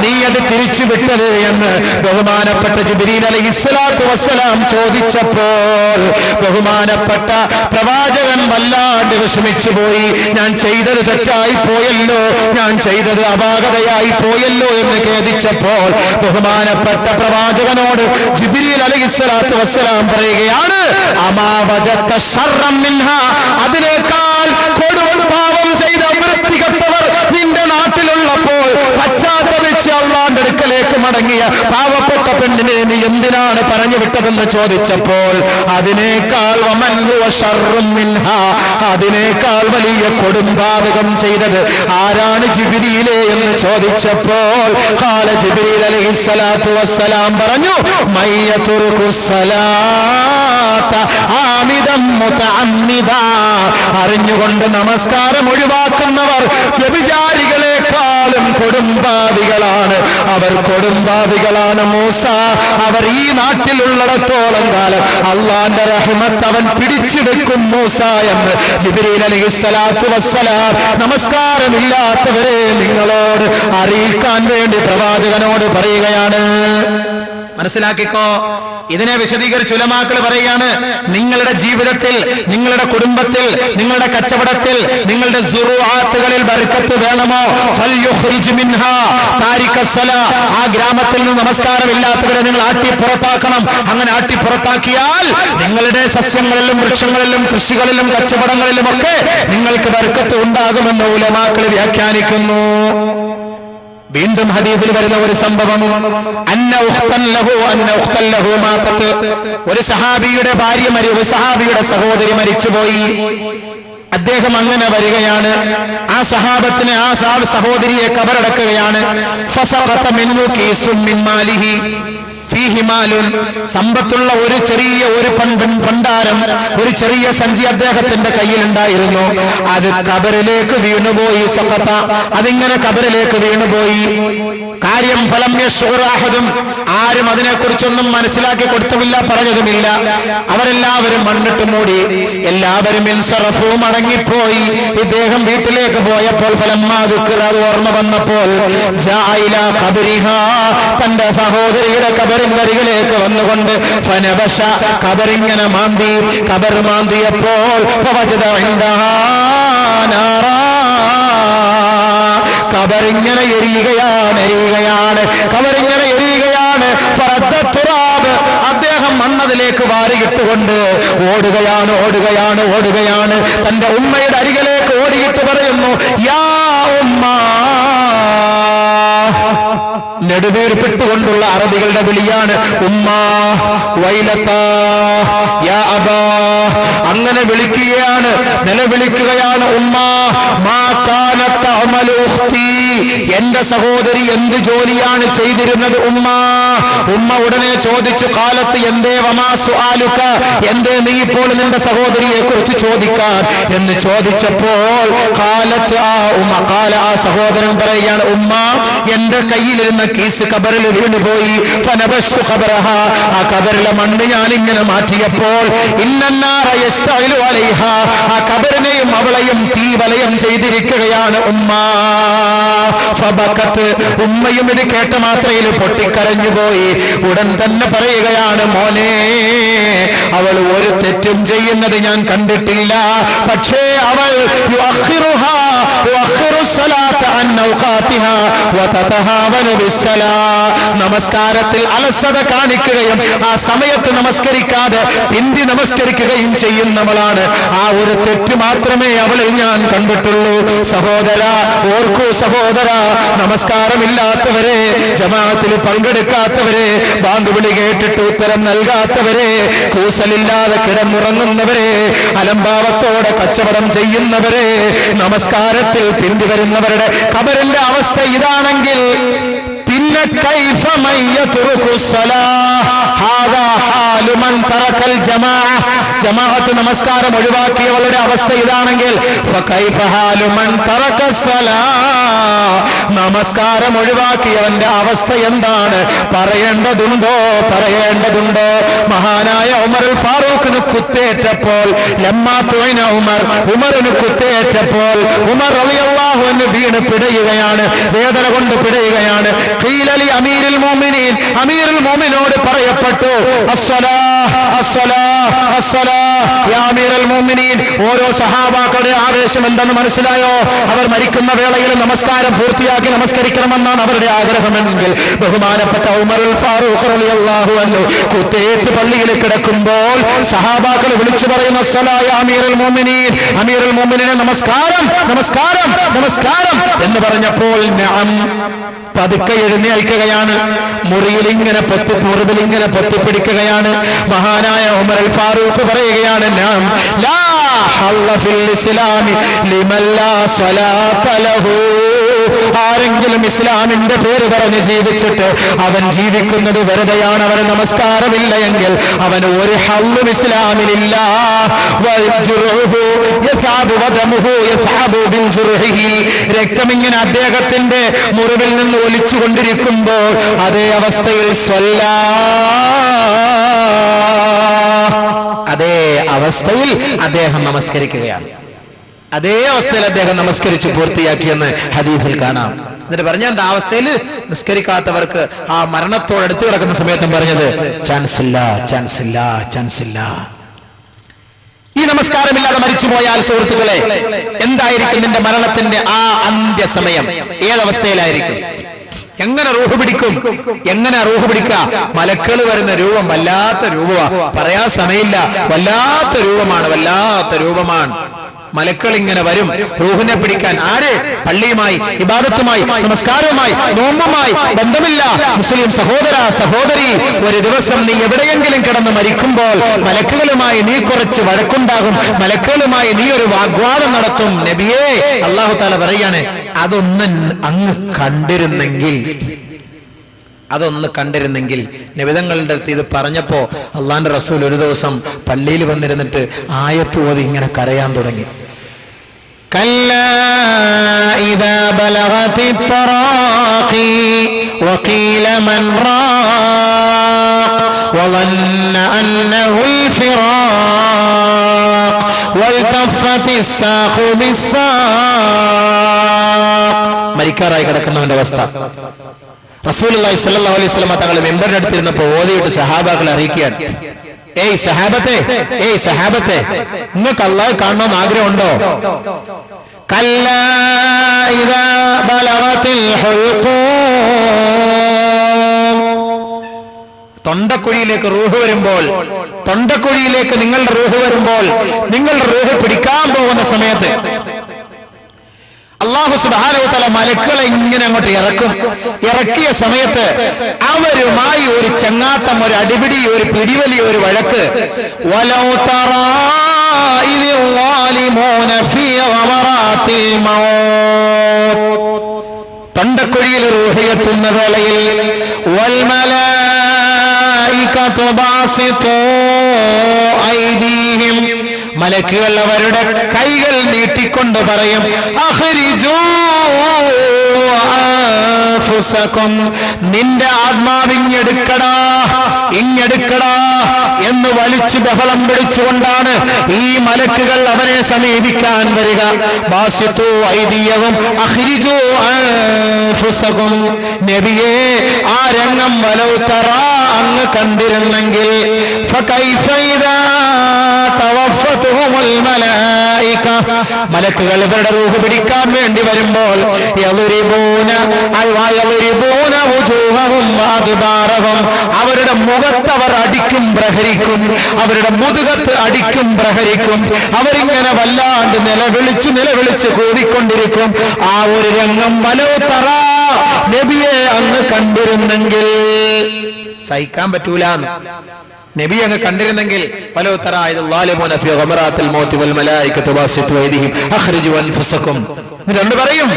നീ അത് തിരിച്ചു വിട്ടത് എന്ന് ബഹുമാനപ്പെട്ട ജിബ്രീൽ അലൈഹിസ്സലാത്തു വസ്സലാം ചോദിച്ചപ്പോൾ പറഞ്ഞപ്പോൾ ബഹുമാനപ്പെട്ട പ്രവാചകൻ വല്ലാണ്ട് വിഷമിച്ചു പോയി. ഞാൻ ചെയ്തത് തെറ്റായി പോയല്ലോ, ഞാൻ ചെയ്തത് അപാകതയായി പോയല്ലോ എന്ന് ഖേദിച്ചപ്പോൾ ബഹുമാനപ്പെട്ട പ്രവാചകനോട് ജിബ്രീൽ അലൈഹിസ്സലാത്തു വസ്സലാം പറയുകയാണ്, അമാ വജത്ത ശർറൻ മിൻഹാ, അതിനേക്കാൾ കൊടും പാപം ചെയ്ത വൃത്തികെട്ടവർ നിന്റെ നാട്ടിലുള്ളപ്പോൾ പശ്ചാത്തപിച്ച് അള്ളാന്റെ അടുക്കലേക്ക് മടങ്ങിയ പാവപ്പെട്ട പെണ്ണിനെ നീ എന്തിനാണ് പറഞ്ഞു വിട്ടതെന്ന് ചോദിച്ചപ്പോൾ അതിനേക്കാൾ വമൻ ഹുവ ശർറുൻ മിൻഹാ, അതിനേക്കാൾ വലിയ കൊടുംപാതകം ചെയ്തത് ആരാണ് ജിബ്രീലേ എന്ന് ചോദിച്ചപ്പോൾ ഖാല ജിബ്രീൽ അലൈഹിസ്സലാത്തു വസ്സലാം പറഞ്ഞു, മയ്യതുർകുസ്സലാത്ത ആമിദം മുതഅമ്മിദാ, അറിഞ്ഞുകൊണ്ട് നമസ്കാരം ഒഴിവാക്കുന്നവർ വ്യഭിചാരികളെക്കാളും കൊടുംപാവികളാണ്. അവർ കൊടുംപാവികളാണ് മൂസ. അവർ ഈ നാട്ടിലുള്ളിടത്തോളം കാലം അള്ളാന്റെ റഹ്മത്ത് അവൻ പിടിച്ചെടുക്കും മൂസ എന്ന് ജിബ്രീൽ അലൈഹിസ്സലാത്തു വസ്സലാം നമസ്കാരമില്ലാത്തവരെ നിങ്ങളോട് അറിയിക്കാൻ വേണ്ടി പ്രവാചകനോട് പറയുകയാണ്. മനസ്സിലാക്കിക്കോ. ഇതിനെ വിശദീകരിച്ച് ഉലമാക്കൾ പറയുകയാണ്, നിങ്ങളുടെ ജീവിതത്തിൽ, നിങ്ങളുടെ കുടുംബത്തിൽ, നിങ്ങളുടെ കച്ചവടത്തിൽ, നിങ്ങളുടെ സുറുആത്തുകളിൽ ബർക്കത്ത് വേണമോ, ഫൽയുഖ്രിജ് മിൻഹാ താരിഖസ്സലാ, ആ ഗ്രാമത്തിൽ നിന്ന് നമസ്കാരമില്ലാത്തവരെ നിങ്ങൾ ആട്ടി പുറത്താക്കണം. അങ്ങനെ ആട്ടി പുറത്താക്കിയാൽ നിങ്ങളുടെ സസ്യങ്ങളിലും വൃക്ഷങ്ങളിലും കൃഷികളിലും കച്ചവടങ്ങളിലും ഒക്കെ നിങ്ങൾക്ക് ബർക്കത്ത് ഉണ്ടാകുമെന്ന് ഉലമാക്കൾ വ്യാഖ്യാനിക്കുന്നു. വീണ്ടും ഹദീസിൽ വരുന്ന ഒരു സംഭവം, ഒരു സഹാബിയുടെ ഭാര്യ ഒരു സഹാബിയുടെ സഹോദരി മരിച്ചുപോയി. അദ്ദേഹം അങ്ങനെ വരികയാണ്, ആ സഹാബത്തിനെ, ആ സഹോദരിയെ കബറടക്കുകയാണ്. ഫസഖത മിൻഹു കീസും മിൻ മാലിഹി ഫീഹി മാലുൻ, സമ്പത്തുള്ള ഒരു ചെറിയ ഭണ്ഡാരം, ഒരു ചെറിയ സഞ്ചി അദ്ദേഹത്തിന്റെ കയ്യിലുണ്ടായിരുന്നു. അത് കബറിലേക്ക് വീണുപോയി. സഖത, അതിങ്ങനെ കബറിലേക്ക് വീണുപോയി. കാര്യം ഫലം യശ്ഉർ അഹദും, ആരും അതിനെക്കുറിച്ചൊന്നും മനസ്സിലാക്കി കൊടുത്തുമില്ല, പറഞ്ഞതുമില്ല. അവരെല്ലാവരും മണ്ണിട്ട് മൂടി. എല്ലാവരും ഇൻസറഫു, മടങ്ങിപ്പോയി. ഇദ്ദേഹം വീട്ടിലേക്ക് പോയപ്പോൾ ഫലമ്മാ ദുഃഖിറ, അത് ഓർമ്മ വന്നപ്പോൾ ജാഅ ഇലാ ഖബരിഹാ, തന്റെ സഹോദരിയുടെ കബറിന്റെ അരികിലേക്ക് വന്നുകൊണ്ട് ഫനബശ, കബറിങ്ങനെ മാന്തി. കബർ മാന്തിയപ്പോൾ ഫവജദ ഇൻദഹാ നാറാ, കബറിങ്ങനെ എരിയുകയാണ്, കബറിങ്ങനെ എരിയുകയാണ്. ഫറദ്ദത്തുറാബ്, അദ്ദേഹം മണ്ണതിലേക്ക് വാരിയിട്ടുകൊണ്ട് ഓടുകയാണ്. തന്റെ ഉമ്മയുടെ അരികിലേക്ക് ഓടിയിട്ട് പറയുന്നു, യാ ഉമ്മ, നെടുവേർപ്പെട്ടുകൊണ്ടുള്ള അറബികളുടെ വിളിയാണ് ഉമ്മാ, വൈലത്താ, യാ അബാ, അങ്ങനെ വിളിക്കുകയാണ്, നിലവിളിക്കുകയാണ്. ഉമ്മാ മാ കാനത അമലു ഉഖ്തി, എന്റെ സഹോദരി എന്ത് ജോലിയാണ് ചെയ്തിരുന്നത് ഉമ്മ? ഉമ്മ ഉടനെ ചോദിച്ചു, കാലത്ത് എന്തേ, വമാ സുആലുക, എന്തേ നീ ഇപ്പോൾ നിന്റെ സഹോദരിയെ കുറിച്ച് ചോദിക്കാൻ എന്ന് ചോദിച്ചപ്പോൾ കാലത്ത് ആ ഉമ്മ, കാല, ആ സഹോദരൻ പറയുകയാണ്, ഉമ്മ, എന്റെ കയ്യിലിരുന്ന കീസ് കബറിൽ വീണുപോയി. ഫനബസ്തു ഖബറഹ, ആ കബറിലെ മണ്ണ് ഞാൻ ഇങ്ങനെ മാറ്റിയപ്പോൾ ഇന്നന്നാറ യസ്തഇലു അലൈഹ, ആ കബറിനെയും അവളെയും തീ വലയം ചെയ്തിരിക്കുകയാണ് ഉമ്മ. ഫബകത്ത്, ഉമ്മയും ഇത് കേട്ട മാത്രയിൽ പൊട്ടിക്കരഞ്ഞുപോയി. ഉടൻ തന്നെ പറയുകയാണ്, മോനെ, അവൾ ഒരു തെറ്റും ചെയ്യുന്നത് ഞാൻ കണ്ടിട്ടില്ല. പക്ഷേ അവൾ നമസ്കാരത്തിൽ അലസത കാണിക്കുകയും ആ സമയത്ത് നമസ്കരിക്കാതെ പിന്തി നമസ്കരിക്കുകയും ചെയ്യുന്നവളാണ്. ആ ഒരു തെറ്റ് മാത്രമേ അവളിൽ ഞാൻ കണ്ടിട്ടുള്ളൂ. സഹോദര, ഓർക്കൂ സഹോദര, നമസ്കാരമില്ലാത്തവരെ, ജമാഅത്തിൽ പങ്കെടുക്കാത്തവരെ, ബാങ്ക് വിളി കേട്ടിട്ട് ഉത്തരം നൽകാത്തവരെ, കൂസലില്ലാതെ കിടന്നുറങ്ങുന്നവരെ, അലംഭാവത്തോടെ കച്ചവടം ചെയ്യുന്നവരെ, നമസ്കാരത്തിൽ പിന്തുവരുന്നവരുടെ ഖബറിന്റെ അവസ്ഥ ഇതാണെങ്കിൽ പിന്നെ കൈഫ മൻ യത്റുകു സ്വലാഹ്, ഹാദാ ഹാലു മൻ തറക്കൽ ജമാഅ, ജമാഅത്ത് നമസ്കാരം ഒഴിവാക്കിയവളുടെ അവസ്ഥ ഇതാണെങ്കിൽ ഫകൈഫ ഹാലു മൻ തറക സ്വലാഹ്, നമസ്കാരം ഒഴിവാക്കിയവന്റെ അവസ്ഥ എന്താണ്? പറയേണ്ടതുണ്ടോ? മഹാനായ ഉമറുൽ ഫാറൂഖിന് കുത്തേറ്റപ്പോൾ, ലമ്മാ തുഇന ഉമർ, ഉമറിന് കുത്തേറ്റപ്പോൾ ഉമർ റളിയല്ലാഹു അൻഹു വീണ് പിടയുകയാണ്, വേദന കൊണ്ട് പിടയുകയാണ്. ഖീല ലി അമീറുൽ മുഅ്മിനീൻ, അമീറുൽ മുഅ്മിനോട് പറയാ പറയപ്പെട്ടു, ഓരോ സഹാബാക്കളുടെ ആവേശം എന്തെന്ന് മനസ്സിലായോ? അവർ മരിക്കുന്ന വേളയിൽ നമസ്കാരം പൂർത്തിയാക്കി നമസ്കരിക്കണമെന്നാണ് അവരുടെ ആഗ്രഹമെങ്കിൽ ബഹുമാനപ്പെട്ട ഉമറുൽ ഫാറൂഖ് റളിയല്ലാഹു അൻഹു കുത്തേറ്റ് പള്ളിയിൽ കിടക്കുമ്പോൾ സഹാബാക്കൾ വിളിച്ചു പറയുന്ന അമീറുൽ മുഅ്മിനീൻ, അമീറുൽ മുഅ്മിനീനെ നമസ്കാരം നമസ്കാരം നമസ്കാരം എന്ന് പറഞ്ഞപ്പോൾ നഅം പതുക്കെ എഴുന്നേൽക്കുകയാണ്. മുറിയിൽ ഇങ്ങനെ പൊത്തിപ്പിടിക്കുകയാണ്. മഹാനായ ഉമറുൽ ഫാറൂഖ് പറയുകയാണ്, നഅം ലാ ഹല്ല ഫിൽ ഇസ്ലാമി ലിമൻ ലാ സ്വലാത ലഹു. ആരെങ്കിലും ഇസ്ലാമിന്റെ പേര് പറഞ്ഞ് ജീവിച്ചിട്ട് അവൻ ജീവിക്കുന്നത് വെറുതെയാണ്, അവന് നമസ്കാരമില്ല എങ്കിൽ അവന് ഒരു ഹല്ലും ഇസ്ലാമിലില്ല. രക്തമിങ്ങനെ അദ്ദേഹത്തിന്റെ മുറിവിൽ നിന്ന് ഒലിച്ചുകൊണ്ടിരിക്കുമ്പോൾ അതേ അവസ്ഥയിൽ അതേ അവസ്ഥയിൽ അദ്ദേഹം നമസ്കരിക്കുകയാണ്. അതേ അവസ്ഥയിൽ അദ്ദേഹം നമസ്കരിച്ച് പൂർത്തിയാക്കിയെന്ന് ഹദീസിൽ കാണാം. എന്നിട്ട് പറഞ്ഞ എന്താ അവസ്ഥയിൽ നിസ്കരിക്കാത്തവർക്ക് ആ മരണത്തോടടുത്ത് കിടക്കുന്ന സമയത്തും പറഞ്ഞത് ചാൻസ് ഇല്ല, ചാൻസ് ഇല്ല, ചാൻസ് ഇല്ല. ഈ നമസ്കാരമില്ലാതെ മരിച്ചുപോയാൽ സുഹൃത്തുക്കളെ എന്തായിരിക്കും നിന്റെ മരണത്തിന്റെ ആ അന്ത്യസമയം? ഏതവസ്ഥയിലായിരിക്കും? എങ്ങനെ റൂഹ് പിടിക്കും? എങ്ങനെ റൂഹ് പിടിക്കുക? മലക്കൾ വരുന്ന രൂപം വല്ലാത്ത രൂപമാണ്, പറയാൻ സമയമില്ല. വല്ലാത്ത രൂപമാണ്, വല്ലാത്ത രൂപമാണ്. മലക്കൾ ഇങ്ങനെ വരും റൂഹിനെ പിടിക്കാൻ. ആര്? പള്ളിയുമായി, ഇബാദത്തുമായി, നമസ്കാരവുമായി, നോമ്പുമായി ബന്ധമില്ല മുസ്ലിം സഹോദര സഹോദരി. ഒരു ദിവസം നീ എവിടെയെങ്കിലും കിടന്ന് മരിക്കുമ്പോൾ മലക്കുകളുമായി നീ കുറച്ച് വഴക്കുണ്ടാകും, മലക്കുകളുമായി നീ ഒരു വാഗ്വാദം നടത്തും. നബിയേ, അല്ലാഹു തആല പറയാണ്, അതൊന്ന് അങ്ങ് കണ്ടിരുന്നെങ്കിൽ നബിതങ്ങളുടെ അടുത്ത് ഇത് പറഞ്ഞപ്പോ അള്ളാന്റെ റസൂൽ ഒരു ദിവസം പള്ളിയിൽ വന്നിരുന്നിട്ട് ആയത്ത് ഓതി ഇങ്ങനെ കരയാൻ തുടങ്ങി. കല്ലാ ഇദാ ബലഗതി തറാഖി വഖീല മൻ റാഖ് വളന്ന അന്നഹുൽ ഫിറാഖ് വൽതഫത്തി സാഖു ബിസ്സാഖ്. മരിക്കാറായി കിടക്കുന്നവന്റെ അവസ്ഥ. റസൂലുള്ളാഹി സ്വല്ലല്ലാഹു അലൈഹി വസല്ലം തങ്ങൾ മെമ്പറിന്റെ അടുത്തിരുന്നപ്പോൾ ഓതിയിട്ട് സഹാബാക്കളെ അറിയിക്കുകയാണ്, ഏയ് സഹാബത്തെ, നിങ്ങൾക്ക് അല്ലാഹു കാണണമെന്ന് ആഗ്രഹമുണ്ടോ? കല്ലാ ഇദാ ബലഗതിൽ ഹുൽഖൂം. തൊണ്ടക്കുഴിയിലേക്ക് റൂഹ് വരുമ്പോൾ, തൊണ്ടക്കുഴിയിലേക്ക് നിങ്ങളുടെ റൂഹ് വരുമ്പോൾ, നിങ്ങളുടെ റൂഹ് പിടിക്കാൻ പോകുന്ന സമയത്ത് അല്ലാഹു സുബ്ഹാനഹു വ തആല മലക്കുകളെ ഇങ്ങനെ അങ്ങോട്ട് ഇറക്കിയ സമയത്ത് അവരുമായി ഒരു ചങ്ങാത്തം, ഒരു അടിപിടി, ഒരു പിടിവലി, ഒരു വഴക്ക്. വലൗ തറാ ഇദിൽ ളാലിമൂന ഫീ ഗമറാത്തിൽ മൗത്ത്. തൊണ്ടക്കുഴിയിൽ റൂഹ് എത്തുന്ന വേളയിൽ വൽ മലായികതു ബാസിതു ഐദീഹിം, മലക്കുകൾ അവരുടെ കൈകൾ നീട്ടിക്കൊണ്ട് പറയും, അഖ്രിജൂ അൻഫുസകും, നിന്റെ ആത്മാവിങ്ങെടുക്കടാ, ഇങ്ങെടുക്കടാ എന്ന് വലിച്ചു ബഹളം പിടിച്ചുകൊണ്ടാണ് ഈ മലക്കുകൾ അവനെ സമീപിക്കാൻ വരിക. ബാസിതു ഐദിയഹും അഖ്രിജൂ അൻഫുസകും. നബിയേ, ആ രംഗം വലൗ തറാ അങ്ങ് കണ്ടിരുന്നെങ്കിൽ ഫകൈഫ ഇദാ തവഫത്തുഹുൽ മലായിക, മലക്കുകൾ ഇവരുടെ റൂഹ് പിടിക്കാൻ വേണ്ടി വരുമ്പോൾ അവരുടെ മുഖത്തവർ അടിക്കും പ്രഹരിക്കും, അവരുടെ മുതുകത്ത് അടിക്കും പ്രഹരിക്കും. അവരിങ്ങനെ വല്ലാണ്ട് നിലവിളിച്ച് കൂടിക്കൊണ്ടിരിക്കും. ആ ഒരു രംഗം വലൗ തറാ, നബിയെ അങ്ങ് കണ്ടിരുന്നെങ്കിൽ. സഹിക്കാൻ പറ്റൂല. നബി അങ്ങ് കണ്ടിരുന്നെങ്കിൽ വലൗ തറാ ഇദൽ ളാലിമൂന ഫീ ഗമറാത്തിൽ മൗതി വൽ മലായികതു ബാസിതു ഐദിഹിം അഖ്രിജൂ അൻഫുസകും. എന്നിട്ട് പറയും,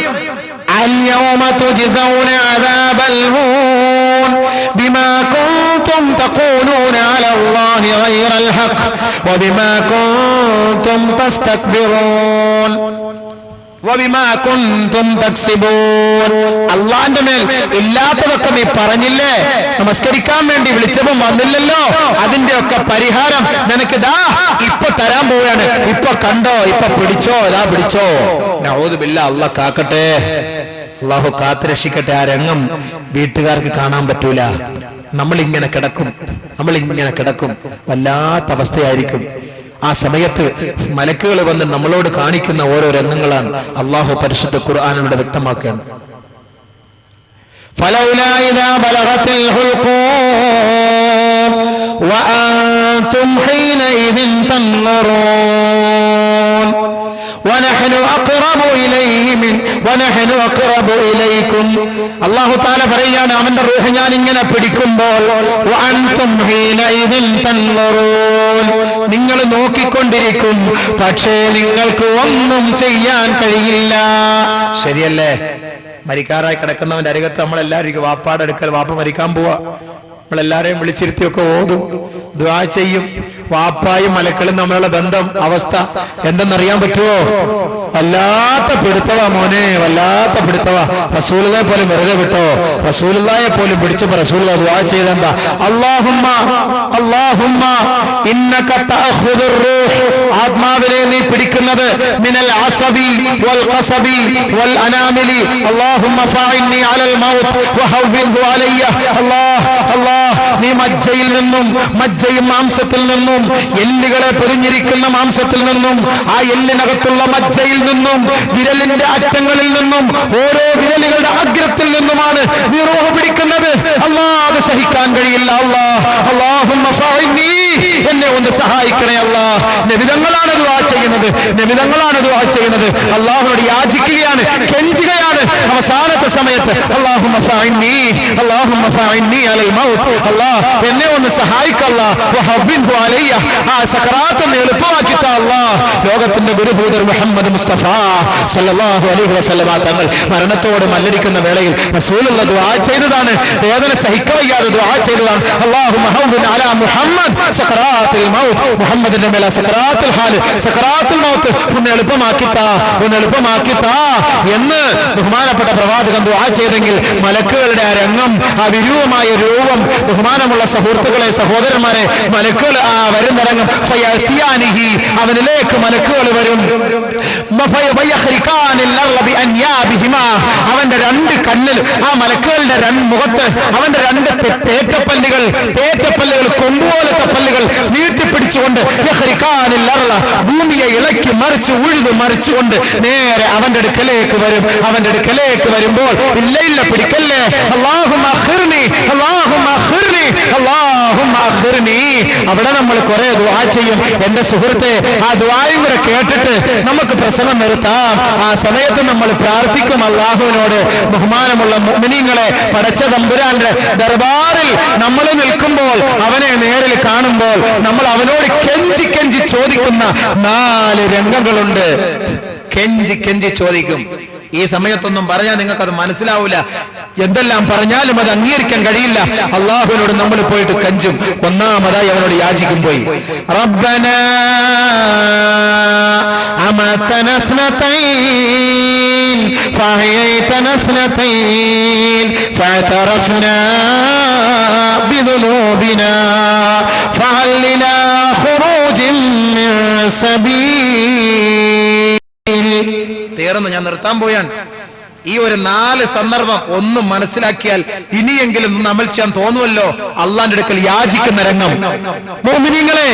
അൽയൗമ തുജ്സൗന അദാബൽ ഹൂൻ ബിമാ കുൻതും തഖൂലൂന അലല്ലാഹി ഗൈറൽ ഹഖ് വബിമാ കുൻതും തസ്തക്ബിറൂൻ വബിമാ കുൻതും തക്സിബൂൻ. അല്ലാഹുവിന്റെ മേൽ ഇല്ലാത്തതൊക്കെ നീ പറഞ്ഞില്ലേ, നമസ്കരിക്കാൻ വേണ്ടി വിളിച്ചപ്പോൾ വന്നില്ലല്ലോ, അതിന്റെ ഒക്കെ പരിഹാരം നിനക്ക് ദാ ഇപ്പൊ തരാൻ പോവുകയാണ്. ഇപ്പൊ കണ്ടോ, ഇപ്പൊ പിടിച്ചോ, ഇതാ പിടിച്ചോ. നഊദു ബില്ലാഹ്, അല്ലാഹ് കാക്കട്ടെ, അല്ലാഹു കാത്തുരക്ഷിക്കട്ടെ. ആ രംഗം വീട്ടുകാർക്ക് കാണാൻ പറ്റൂല. നമ്മളിങ്ങനെ കിടക്കും, വല്ലാത്ത അവസ്ഥയായിരിക്കും. ആ സമയത്ത് മലക്കുകൾ വന്ന് നമ്മളോട് കാണിക്കുന്ന ഓരോ രംഗങ്ങളാണ് അള്ളാഹു പരിശുദ്ധ ഖുർആനിലൂടെ വ്യക്തമാക്കുകയാണ്. ഫലൗലാ ഇദാ ബലഗത്തിൽ ഹുൽഖൂം വഅൻതും ഹീനഇദിൻ തൻളറൂൻ വനഹ്നു അഖ്റബു ഇലൈക്കും. അല്ലാഹു തആല പറയാണ്, അവന്റെ റൂഹ് ഞാൻ ഇങ്ങനെ പിടിക്കുമ്പോൾ വഅൻതും ഹീനഇദിൻ തൻളറൂൻ, നിങ്ങൾ നോക്കിക്കൊണ്ടിരിക്കും, പക്ഷേ നിങ്ങൾക്ക് ഒന്നും ചെയ്യാൻ കഴിയില്ല. ശരിയല്ലേ? മരിക്കാറായി കിടക്കുന്നവന്റെ അരികത്ത് നമ്മളെല്ലാവരും വാപ്പാടെ അടുക്കൽ, വാപ്പ മരിക്കാൻ പോവാ, നമ്മളെല്ലാരെയും വിളിച്ചിരുത്തിയൊക്കെ ഓതും, ദുആ ചെയ്യും. വാപ്പായും മലക്കളും തമ്മിലുള്ള ബന്ധം, അവസ്ഥ എന്തെന്നറിയാൻ പറ്റുമോ? വല്ലാത്ത പിടുത്തവാ മോനെ, വല്ലാത്ത പിടുത്തവാ. റസൂലുള്ളാഹിയെ പോലും വെറുതെ വിട്ടോ? റസൂലുള്ളാഹിയെ പോലും പിടിച്ചപ്പോ റസൂലുള്ളാഹി ദുആ ചെയ്തെന്താ? അല്ലാഹുമ്മ ഇന്നക തഅഖുദുർ റൂഹ്, ആത്മാവിനെ നീ പിടിക്കുന്നത് മിനൽ അസബി വൽ ഖസബി വൽ അനാമിലി, അല്ലാഹുമ്മ ഫഇന്നി അലൽ മൗത്ത് വഹവ്വിൻഹു അലയ്യ. അല്ലാഹ് നീ മജ്ജയിൽ നിന്നും, മജ്ജയും മാംസത്തിൽ നിന്നും, എല്ലുകളെ പൊതിഞ്ഞിരിക്കുന്ന മാംസത്തിൽ നിന്നും, ആ എല്ലിനകത്തുള്ള മജ്ജയിൽ നിന്നും, വിരലിന്റെ അറ്റങ്ങളിൽ നിന്നും, ഓരോ വിരലുകളുടെ അഗ്രത്തിൽ നിന്നുമാണ് നീ റൂഹ് പിടിക്കുന്നത്. അത് സഹിക്കാൻ കഴിയില്ല. അല്ലാഹുമ്മ ഫഇന്നി, എന്നെ ഒന്ന് സഹായിക്കണേ അല്ലാഹ്. നബിതങ്ങളാണ് ദുആ ചെയ്യുന്നത്, അല്ലാഹുവോട് യാചിക്കുകയാണ്, കെഞ്ചുകയാണ് അവസാനത്തെ സമയത്ത്. അല്ലാഹുമ്മ ഫഇന്നി അലൽ മൗത്ത്, അല്ലാഹ് എന്നെ ഒന്ന് സഹായിക്കല്ലാ, വഹബ്ബിൻഹു അലയ്യ, ആ സക്കറാത്ത് എളുപ്പമാക്കി താ അല്ലാഹ്. ലോകത്തിന്റെ ഗുരുഭൂതർ മുഹമ്മദ് മുസ്തഫ സല്ലല്ലാഹു അലൈഹി വസല്ലമ തങ്ങൾ മരണത്തോട് മല്ലടിക്കുന്ന വേളയിൽ റസൂലുള്ളാഹി ദുആ ചെയ്തതാണ്, വേദന സഹിക്കവയ്യാതെ ദുആ ചെയ്തതാണ്. അല്ലാഹുമ്മ ഹവ്വിൻ അലാ മുഹമ്മദ് സക്കറാത്തുൽ മൗത്ത്, മുഹമ്മദിന്റെ മേൽ സക്കറാത്തുൽ ഹാൽ, സക്കറാത്തുൽ മൗത്ത് ഒന്ന് എളുപ്പമാക്കി താ എന്ന് ബഹുമാനപ്പെട്ട പ്രവാചകൻ ദുആ ചെയ്തെങ്കിൽ മലക്കുകളുടെ ആ രംഗം, ആ വിരൂപമായ രൂപം, ബഹുമാനമുള്ള സുഹൃത്തുക്കളെ, സഹോദരന്മാരെ, മലക്കുകൾ ആ വരുന്ന രംഗം, ഫയഅതിയാനിഹി, അവനിലേക്ക് മലക്കുകൾ വരും. അവന്റെ രണ്ട് കണ്ണിൽ, ആ മലക്കുകളുടെ മുഖത്ത് അവന്റെ രണ്ട് പേറ്റപ്പല്ലുകൾ കൊമ്പുപോലത്തെ പല്ലുകൾ നീട്ടിപ്പിടിച്ചുകൊണ്ട് ഭൂമിയെ ഇളക്കി മറിച്ചുകൊണ്ട് നേരെ അവന്റെ അടുക്കലേക്ക് വരും. അവന്റെ അടുക്കലേക്ക് വരുമ്പോൾ ഇല്ല പിടിക്കല്ലേ, അല്ലാഹുമ്മ അഖിർനി, അവിടെ നമ്മൾ കുറെ ദുആ ചെയ്യും. എന്റെ സുഹൃത്തെ, ആ ദുആയും കൂടെ കേട്ടിട്ട് നമുക്ക് പ്രസംഗം നിർത്താം. ആ സമയത്ത് നമ്മൾ പ്രാർത്ഥിക്കും അല്ലാഹുവിനോട്. ബഹുമാനമുള്ള മുഅ്മിനീങ്ങളെ, പടച്ച തമ്പുരാന്റെ ദർബാറിൽ നമ്മൾ നിൽക്കുമ്പോൾ, അവനെ നേരിൽ കാണുമ്പോൾ നമ്മൾ അവനോട് കെഞ്ചി ചോദിക്കുന്ന 4 രംഗങ്ങളുണ്ട്. കെഞ്ചി ചോദിക്കും. ഈ സമയത്തൊന്നും പറഞ്ഞാൽ നിങ്ങൾക്കത് മനസ്സിലാവൂല. എന്തെല്ലാം പറഞ്ഞാലും അത് അംഗീകരിക്കാൻ കഴിയില്ല. അള്ളാഹുവിനോട് നമ്മൾ പോയിട്ട് കഞ്ചും. ഒന്നാമതായി അവനോട് യാചിക്കും പോയി, റബ്ബനാ അമതനാ സ്നതൈൻ ഫഅഹയൈതനാ സ്നതൈൻ ഫഅതറഫ്നാ ബിദുനൂബിനാ ഫഹൽ ലനാ ഖുറൂജിൻ മിൻ സബീൽ. തീർന്നു, ഞാൻ നിർത്താൻ പോയാണ്. ഈ ഒരു 4 സന്ദർഭം ഒന്നും മനസ്സിലാക്കിയാൽ ഇനിയെങ്കിലും ഒന്ന് അമൽ ചെയ്യാൻ തോന്നുമല്ലോ. അള്ളാന്റെ അടുക്കൽ യാചിക്കുന്ന രംഗം, മുഅ്മിനീങ്ങളെ,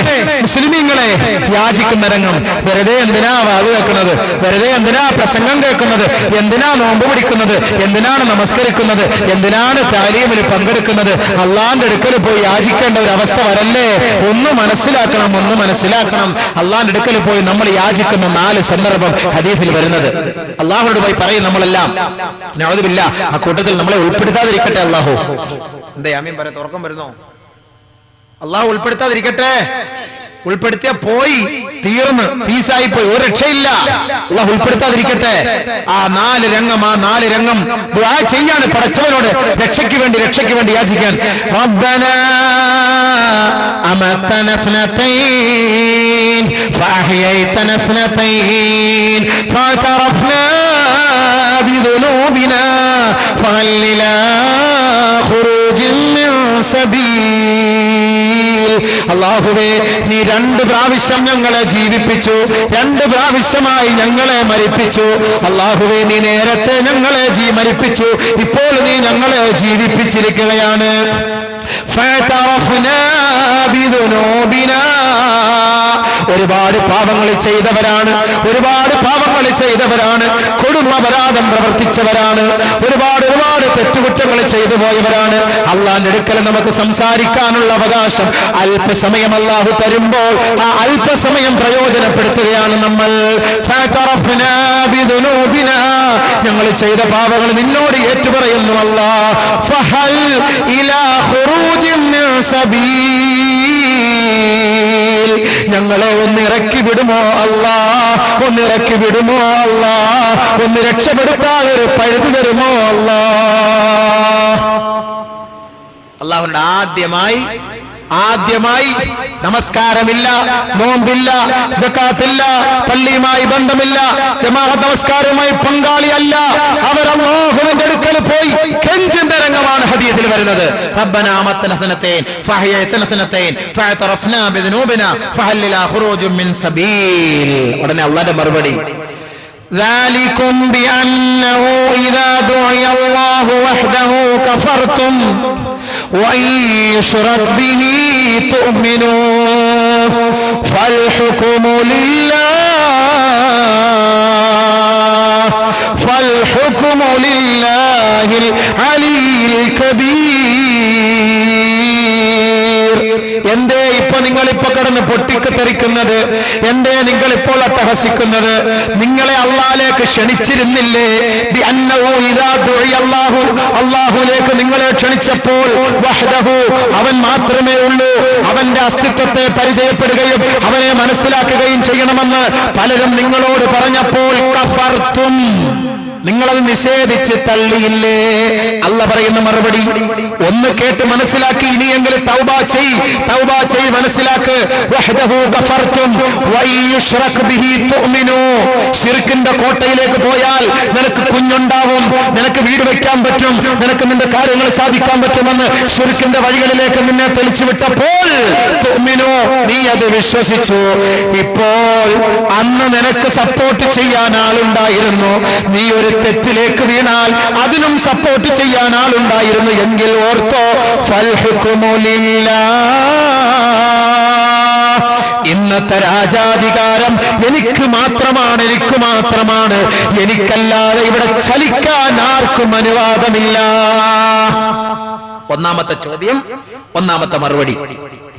മുസ്ലിമീങ്ങളെ, യാചിക്കുന്ന രംഗം. വെറുതെ എന്തിനാ വാത് കേൾക്കുന്നത്? വെറുതെ എന്തിനാ പ്രസംഗം കേൾക്കുന്നത്? എന്തിനാ നോമ്പ് പിടിക്കുന്നത്? എന്തിനാണ് നമസ്കരിക്കുന്നത്? എന്തിനാണ് താലീമിൽ പങ്കെടുക്കുന്നത്? അള്ളാന്റെ അടുക്കൽ പോയി യാചിക്കേണ്ട ഒരു അവസ്ഥ വരല്ലേ? ഒന്ന് മനസ്സിലാക്കണം. അള്ളാന്റെ അടുക്കൽ പോയി നമ്മൾ യാചിക്കുന്ന 4 സന്ദർഭം ഹദീസിൽ വരുന്നത്. അള്ളാഹുവോട് പോയി പറയും നമ്മളെല്ലാം. നഅൂദുബില്ലാ, ആ കൂട്ടത്തിൽ നമ്മളെ ഉൾപ്പെടുത്താതിരിക്കട്ടെ അല്ലാഹു. എന്തേ ആമീൻ പറ, തുറക്കം വരുന്നോ? അല്ലാഹു ഉൾപ്പെടുത്താതിരിക്കട്ടെ. ഉൾപ്പെടുത്തിയ പോയി, തീർന്ന്, പീസായി പോയി, ഒരു രക്ഷയില്ല. അല്ലാഹു ഉൾപ്പെടുത്താതിരിക്കട്ടെ. ആ 4 രംഗം ദുആ ചെയ്യാണ് പടച്ചവനോട്, രക്ഷയ്ക്ക് വേണ്ടി യാചിക്കാൻ. റബ്ബനാ അമതനാ സ്നതൈൻ ഫഅഹയൈതനാ സ്നതൈൻ ഫഅതറഫ്നാ ബിദുനൂബിനാ ഫഹൽ ലനാ ഖുറൂജിൻ മിൻ സബീൽ. അല്ലാഹുവേ, നീ 2 പ്രാവശ്യം ഞങ്ങളെ ജീവിപ്പിച്ചു, 2 പ്രാവശ്യമായി ഞങ്ങളെ മരിപ്പിച്ചു. അല്ലാഹുവേ, നീ നേരത്തെ ഞങ്ങളെ മരിപ്പിച്ചു, ഇപ്പോൾ നീ ഞങ്ങളെ ജീവിപ്പിച്ചിരിക്കുകയാണ്. ഫഅതറഫ്നാ ബിദുനൂബിനാ. ഒരുപാട് പാപങ്ങൾ ചെയ്തവരാണ്, ഒരുപാട് പാപങ്ങൾ ചെയ്തവരാണ്, കൊടും അപരാധം പ്രവർത്തിച്ചവരാണ്, ഒരുപാട് തെറ്റുകുറ്റങ്ങൾ ചെയ്തു പോയവരാണ്. അള്ളാന്റെ അടുക്കൽ നമുക്ക് സംസാരിക്കാനുള്ള അവകാശം അല്പസമയം അള്ളാഹു തരുമ്പോൾ ആ അല്പസമയം പ്രയോജനപ്പെടുത്തുകയാണ് നമ്മൾ. ഫഅതറഫ്നാ ബിദുനൂബിനാ, ഞങ്ങൾ ചെയ്ത പാപങ്ങൾ നിന്നോട് ഏറ്റുപറയുന്നു അല്ലാഹ്. ഫഹൽ ഇലാ ഖുറൂജിൻ മിൻ സബീൽ, ഞങ്ങളെ ഒന്ന് ഇറക്കി വിടുമോ അല്ലാഹ്, ഒന്ന് ഇറക്കി വിടുമോ അല്ലാഹ്, ഒന്ന് രക്ഷപ്പെടുത്താൻ ഒരു പഴുതു തരുമോ അല്ലാഹ്. അല്ലാഹുവിന്റെ ആദ്യമായി നമസ്കാരമില്ല, നോമ്പില്ല, സകാത്തില്ല, പള്ളിയുമായി ബന്ധമില്ല, ജമാഅത്ത് നമസ്കാരവുമായി പങ്കാളിയല്ല, അവർ അല്ലാഹുവിന്റെ അടുക്കൽ പോയി കെഞ്ചുന്ന രംഗമാണ് ഹദീസിൽ വരുന്നത്. റബ്ബനാ ആമത്ന സനതൈൻ ഫഅഹ്യൈതന സനതൈൻ ഫഅതറഫ്നാ ബിദുനൂബിനാ ഫഹൽ ഇലാ ഖുറൂജിൻ മിൻ സബീൽ. ഉടനെ അല്ലാഹുവിന്റെ മറുപടി, ذلكم بأنه إذا دعي الله وحده كفرتم وإن يشرك به تؤمنوا فالحكم لله العلي الكبير. എന്തേ ഇപ്പൊ നിങ്ങളിപ്പോ കിടന്ന് പൊട്ടിക്കെറിക്കുന്നത്? എന്തേ നിങ്ങളിപ്പോൾ അട്ടഹസിക്കുന്നത്? നിങ്ങളെ അള്ളാഹിലേക്ക് ക്ഷണിച്ചിരുന്നില്ലേ? അള്ളാഹുലേക്ക് നിങ്ങളെ ക്ഷണിച്ചപ്പോൾ വഹ്ദഹു, അവൻ മാത്രമേ ഉള്ളൂ, അവന്റെ അസ്തിത്വത്തെ പരിചയപ്പെടുകയും അവനെ മനസ്സിലാക്കുകയും ചെയ്യണമെന്ന് പലരും നിങ്ങളോട് പറഞ്ഞപ്പോൾ കഫർത്തും, നിങ്ങളത് നിഷേധിച്ച് തള്ളിയില്ലേ? അല്ല പറയുന്ന മറുപടി ഒന്ന് കേട്ട് മനസ്സിലാക്കി, ഇനിയെങ്കിലും തൗബ ചെയ് മനസ്സിലാക്ക്. വഹ്ദഹു കഫർതും വയുശ്റക് ബിഹി തുഅ്മിനു. ശിർക്കിന്റെ കോട്ടയിലേക്ക് പോയാൽ നിനക്ക് കുഞ്ഞുണ്ടാവും, നിനക്ക് വീട് വെക്കാൻ പറ്റും, നിനക്ക് നിന്റെ കാര്യങ്ങൾ സാധിക്കാൻ പറ്റുമെന്ന് ശിർക്കിന്റെ വഴികളിലേക്ക് നിന്നെ തെളിച്ചു വിട്ടപ്പോൾ തുഅ്മിനു, നീ അത് വിശ്വസിച്ചു. ഇപ്പോൾ അന്ന് നിനക്ക് സപ്പോർട്ട് ചെയ്യാൻ ആളുണ്ടായിരുന്നു, നീ ഒരു തെറ്റിലേക്ക് വീണാൽ അതിനും സപ്പോർട്ട് ചെയ്യാൻ ആളുണ്ടായിരുന്നു എങ്കിൽ ഓർത്തോ, ഫൽ ഹുക്മു ലില്ലാഹ്, ഇന്നത്തെ രാജാധികാരം എനിക്ക് മാത്രമാണ്, എനിക്കല്ലാതെ ഇവിടെ ചലിക്കാൻ ആർക്കും അനുവാദമില്ല. ഒന്നാമത്തെ ചോദ്യം, ഒന്നാമത്തെ മറുപടി.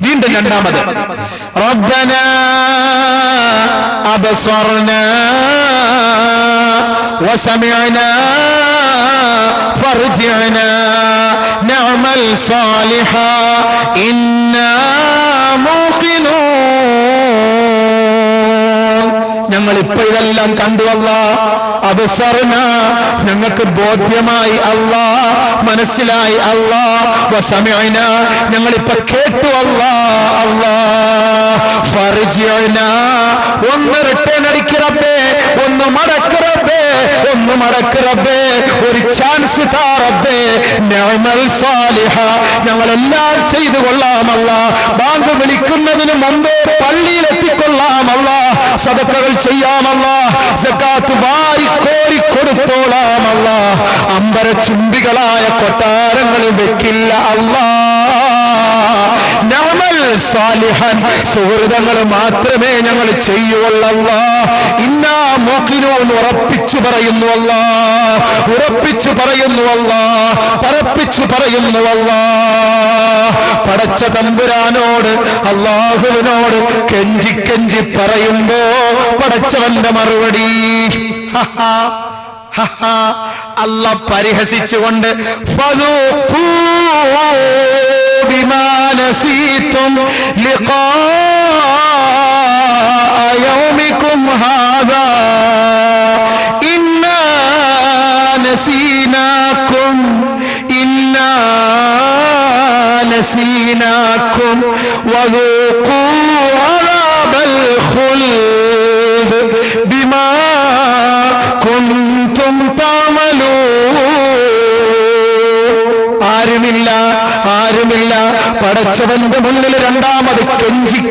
വീണ്ടും രണ്ടാമത്, റബ്ബനാ അബ്സർനാ വസമിഅനാ ഫർജിഅനാ നഅമൽ സാലിഹാ ഇന്നാ മൂഖിനൂൻ. ഞങ്ങൾ ഇപ്പോൾ ഇതെല്ലാം കണ്ടു അല്ലാഹ്. അബ്സർന, ഞങ്ങൾക്ക് ബോധ്യമായി അല്ലാഹ്, മനസ്സിലായി അല്ലാഹ്. വസമിഅന, ഞങ്ങളിപ്പോ കേട്ടു അല്ലാഹ്. ഫർജിഅന, ഒന്ന് റിട്ടേൺ അടിക്ക് റബ്ബേ, ഒന്ന് മടക്ക് റബ്ബേ, ഒരു ചാൻസ് താ റബ്ബേ. നഅമൽ സാലിഹ, ഞങ്ങളെല്ലാം ചെയ്തു കൊള്ളാം അല്ലാഹ്. ബാങ്ക് വിളിക്കുന്നതിന് മുമ്പേ പള്ളിയിൽ എത്തിക്കൊള്ളാം അല്ലാഹ്. സദഖകൾ ചെയ്യാം അല്ലാഹ്. സകാത്ത് വാരി കോരി കൊടുത്തോളാം അല്ലാഹ്. അമ്പര ചുംബികളായ കൊട്ടാരങ്ങൾ വെക്കില്ല അല്ലാഹ്. നഅമൽ സാലിഹൻ, സുഹൃതങ്ങൾ മാത്രമേ ഞങ്ങൾ ചെയ്യുള്ളൂ അല്ലാഹ്. ഇന്നാ മൂഖിനൂൻ, ഉറപ്പിച്ചു പറയുന്നു അല്ലാഹ്, ഉറപ്പിച്ചു പറയുന്നു അല്ലാഹ്, തറപ്പിച്ചു പറയുന്നു അല്ലാഹ്. പടച്ച തമ്പുരാനോട്, അല്ലാഹുവിനോട് കെഞ്ചി പറയുമ്പോ പടച്ചവന്റെ മറുപടി അല്ല പരിഹസിച്ചുകൊണ്ട് ഫദൂഖൂ ബിമാ നസീതും ലിഖാ യൗമികും ഹാദാ ഇന്നാ നസീനാകും വദൂഖൂ അദാബൽ ഖുൽദ് ബിമാ കുൻതും തഅമലൂൻ. ആരുമില്ല. പടച്ചവന്റെ മുന്നിൽ രണ്ടാമത്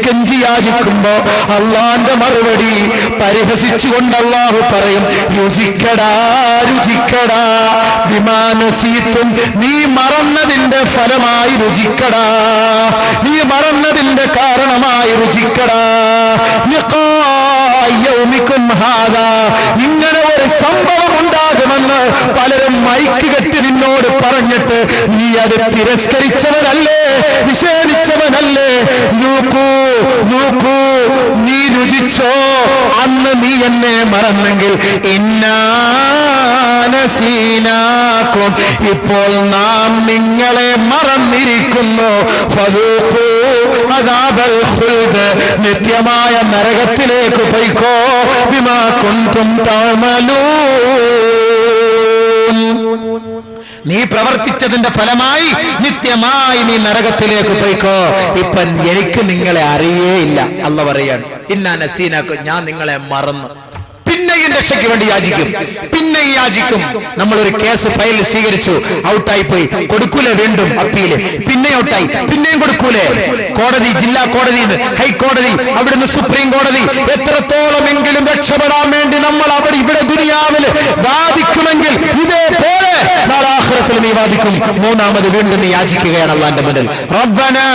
കെഞ്ചി യാചിക്കുമ്പോ അള്ളാന്റെ മറുപടി പരിഹസിച്ചുകൊണ്ട് അള്ളാഹു പറയും, രുചിക്കടാ രുചിക്കടാ ബിമാ നസീതും, നീ മറന്നതിന്റെ ഫലമായി രുചിക്കടാ, നീ മറന്നതിന്റെ കാരണമായി രുചിക്കടാ. യൗമിക്കും ഹാദാ, ഇങ്ങനെ ഒരു സംഭവം ഉണ്ടാകുമെന്ന് പലരും മൈക്ക് കെട്ടി നിന്നോട് പറഞ്ഞിട്ട് നീ അത് തിരസ്കരിച്ചവനല്ലേ, നിഷേധിച്ചവനല്ലേ? നീ രുചിച്ചോ, അന്ന് നീ എന്നെ മറന്നെങ്കിൽ ഇന്നാനസീനാക്കും, ഇപ്പോൾ നാം നിങ്ങളെ മറന്നിരിക്കുന്നു. ഫദൂഖൂ അദാബൽ ഖുൽദ്, നിത്യമായ നരകത്തിലേക്ക് പോയിക്കോ. ബിമാ കുൻതും തഅമലൂൻ, നീ പ്രവർത്തിച്ചതിന്റെ ഫലമായി നിത്യമായി നീ നരകത്തിലേക്ക് പോയിക്കോ. ഇപ്പൊ എനിക്ക് നിങ്ങളെ അറിയേയില്ല. അല്ലാഹു പറയാണ്, ഇന്നാ നസീനാക്കും, ഞാൻ നിങ്ങളെ മറന്നു. പിന്നെയും രക്ഷയ്ക്ക് വേണ്ടി യാചിക്കും, പിന്നെയും യാചിക്കും. നമ്മളൊരു കേസ് ഫയൽ സ്വീകരിച്ചു, ഔട്ടായി പോയി, കൊടുക്കൂലേ വീണ്ടും അപ്പീല്, പിന്നെ ഔട്ടായി, പിന്നെയും കൊടുക്കൂലേ? കോടതി, ജില്ലാ കോടതി, ഹൈക്കോടതി, അവിടുന്ന് സുപ്രീം കോടതി, എത്രത്തോളമെങ്കിലും രക്ഷപ്പെടാൻ വേണ്ടി നമ്മൾ അവിടെ ഇവിടെ ദുനിയാവില് വാദിക്കുമെങ്കിൽ ഇതേപോലെ നാളെ ആഖിറത്തിൽ നീ വാദിക്കും. മൂന്നാമത് വീണ്ടും നീ യാചിക്കുകയാണ് അല്ലാഹുവിന്റെ മുന്നിൽ. റബ്ബനാ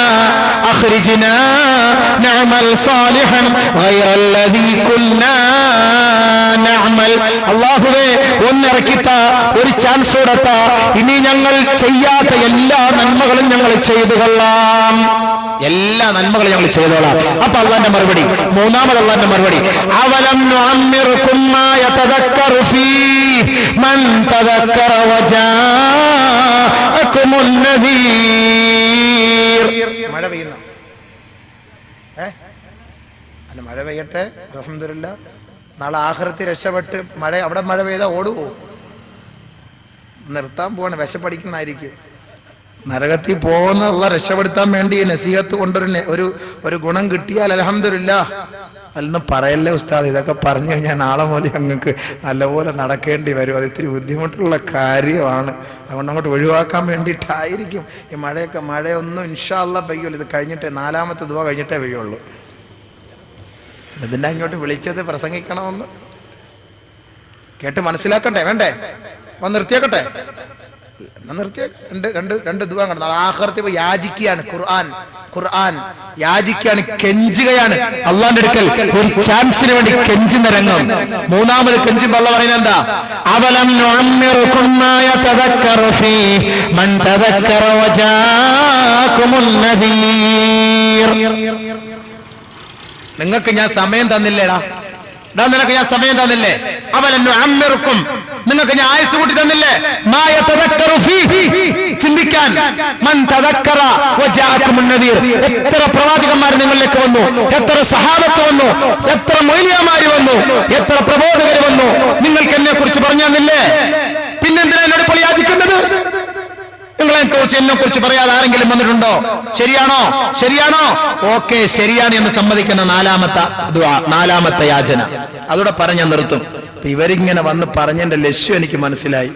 അഖ്രിജ്നാ നഅമൽ സാലിഹൻ ഗൈറല്ലദീ കുന്നാ നഅമൽ, അല്ലാഹുവേ ഒന്നിറക്കിത്ത ഒരു ചാൻസ് കൊടുത്ത, ഇനി ഞങ്ങൾ ചെയ്യാത്ത എല്ലാ നന്മകളും ഞങ്ങൾ ചെയ്തു കൊള്ളാം, എല്ലാ നന്മകളും ഞങ്ങൾ ചെയ്തോളാം. അപ്പൊ അള്ളാന്റെ മറുപടി, മൂന്നാമത് അള്ളാന്റെ മറുപടി, അവലം നുഅമ്മിറുകും മാ യതദക്കറു ഫീഹി മൻ തദക്കറ വജാഅകുമുൻ നദീർ. മഴ പെയ്യുന്നു, അല്ല മഴ പെയ്യട്ടെ, അൽഹംദുലില്ലാഹ്. നാളെ ആഖിറത്തിൽ രക്ഷപ്പെട്ട് അവിടെ മഴ പെയ്താൽ ഓടുവോ? നിർത്താൻ പോവാണ്, വിശപ്പടിക്കുന്നതായിരിക്കും. നരകത്തിൽ പോകുന്നുള്ള രക്ഷപ്പെടുത്താൻ വേണ്ടി നസീഹത്ത് കൊണ്ടൊരു ഗുണം കിട്ടിയാൽ അൽഹംദുലില്ലാഹ്. അതൊന്നും പറയല്ലേ ഉസ്താദ്, ഇതൊക്കെ പറഞ്ഞു കഴിഞ്ഞാൽ നാളെ മുതൽ ഞങ്ങൾക്ക് നല്ലപോലെ നടക്കേണ്ടി വരും. അത് ഇത്തിരി ബുദ്ധിമുട്ടുള്ള കാര്യമാണ്. അതുകൊണ്ട് അങ്ങോട്ട് ഒഴിവാക്കാൻ വേണ്ടിയിട്ടായിരിക്കും ഈ മഴയൊന്നും ഇൻഷാ അല്ലാഹ് പെയ്യുള്ളൂ. ഇത് കഴിഞ്ഞിട്ടേ, നാലാമത്തെ ദുആ കഴിഞ്ഞിട്ടേ പെയ്യുള്ളൂ. ഇതിൻ്റെ അങ്ങോട്ട് വിളിച്ചത് പ്രസംഗിക്കണമെന്ന് കേട്ട് മനസ്സിലാക്കണ്ടേ, വേണ്ടേ? ഒന്ന് നിർത്തിയാക്കട്ടെ, രണ്ട് ദുആ കണ്ടു. ആഖിറത്തിൽ യാചിക്കുകയാണ്, ഖുർആൻ യാചിക്കുകയാണ്, കെഞ്ചുകയാണ് അള്ളാന്റെ അടുക്കൽ ഒരു ചാൻസിന് വേണ്ടി കെഞ്ചുന്ന രംഗം. മൂന്നാമത് കെഞ്ചുമ്പോൾ അള്ളാഹ് പറയുന്നത് എന്താ? അവലം നുഅമ്മിറുകും മാ യതദക്കറു ഫീഹി മൻ തദക്കറ വജാഅകുമുൻ നദീർ. നിങ്ങൾക്ക് ഞാൻ സമയം തന്നില്ലേടാ, നിനക്ക് ഞാൻ സമയം തന്നില്ലേ? അവലം നുഅമ്മിറുകും, നിങ്ങൾക്ക് ഞാൻ ആയുസ് കൂട്ടി തന്നില്ലേ? മാ യതദക്കറു ഫീഹി, ചിന്തിക്കാൻ. മൻ തദക്കറ വജാഅകുമുൻ നദീർ, എത്ര പ്രവാചകന്മാർ നിങ്ങളിലേക്ക് വന്നു, എത്ര സഹാബത്ത് വന്നു, എത്ര മൗലിയാമാര് വന്നു, എത്ര പ്രബോധകർ വന്നു, നിങ്ങൾക്ക് എന്നെ കുറിച്ച് പറഞ്ഞു തന്നില്ലേ? പിന്നെന്തിനാ എന്നോട് ഇപ്പോൾ യാചിക്കുന്നത്? എന്നെ കുറിച്ച് പറയാതെ ആരെങ്കിലും വന്നിട്ടുണ്ടോ? ശരിയാണോ? ഓക്കെ, ശരിയാണ് എന്ന് സമ്മതിക്കുന്ന നാലാമത്തെ യാചന. അതോടെ പറഞ്ഞ നിർത്തും. ഇവരിങ്ങനെ വന്ന് പറഞ്ഞതിന്റെ ലക്ഷ്യം എനിക്ക് മനസ്സിലായി.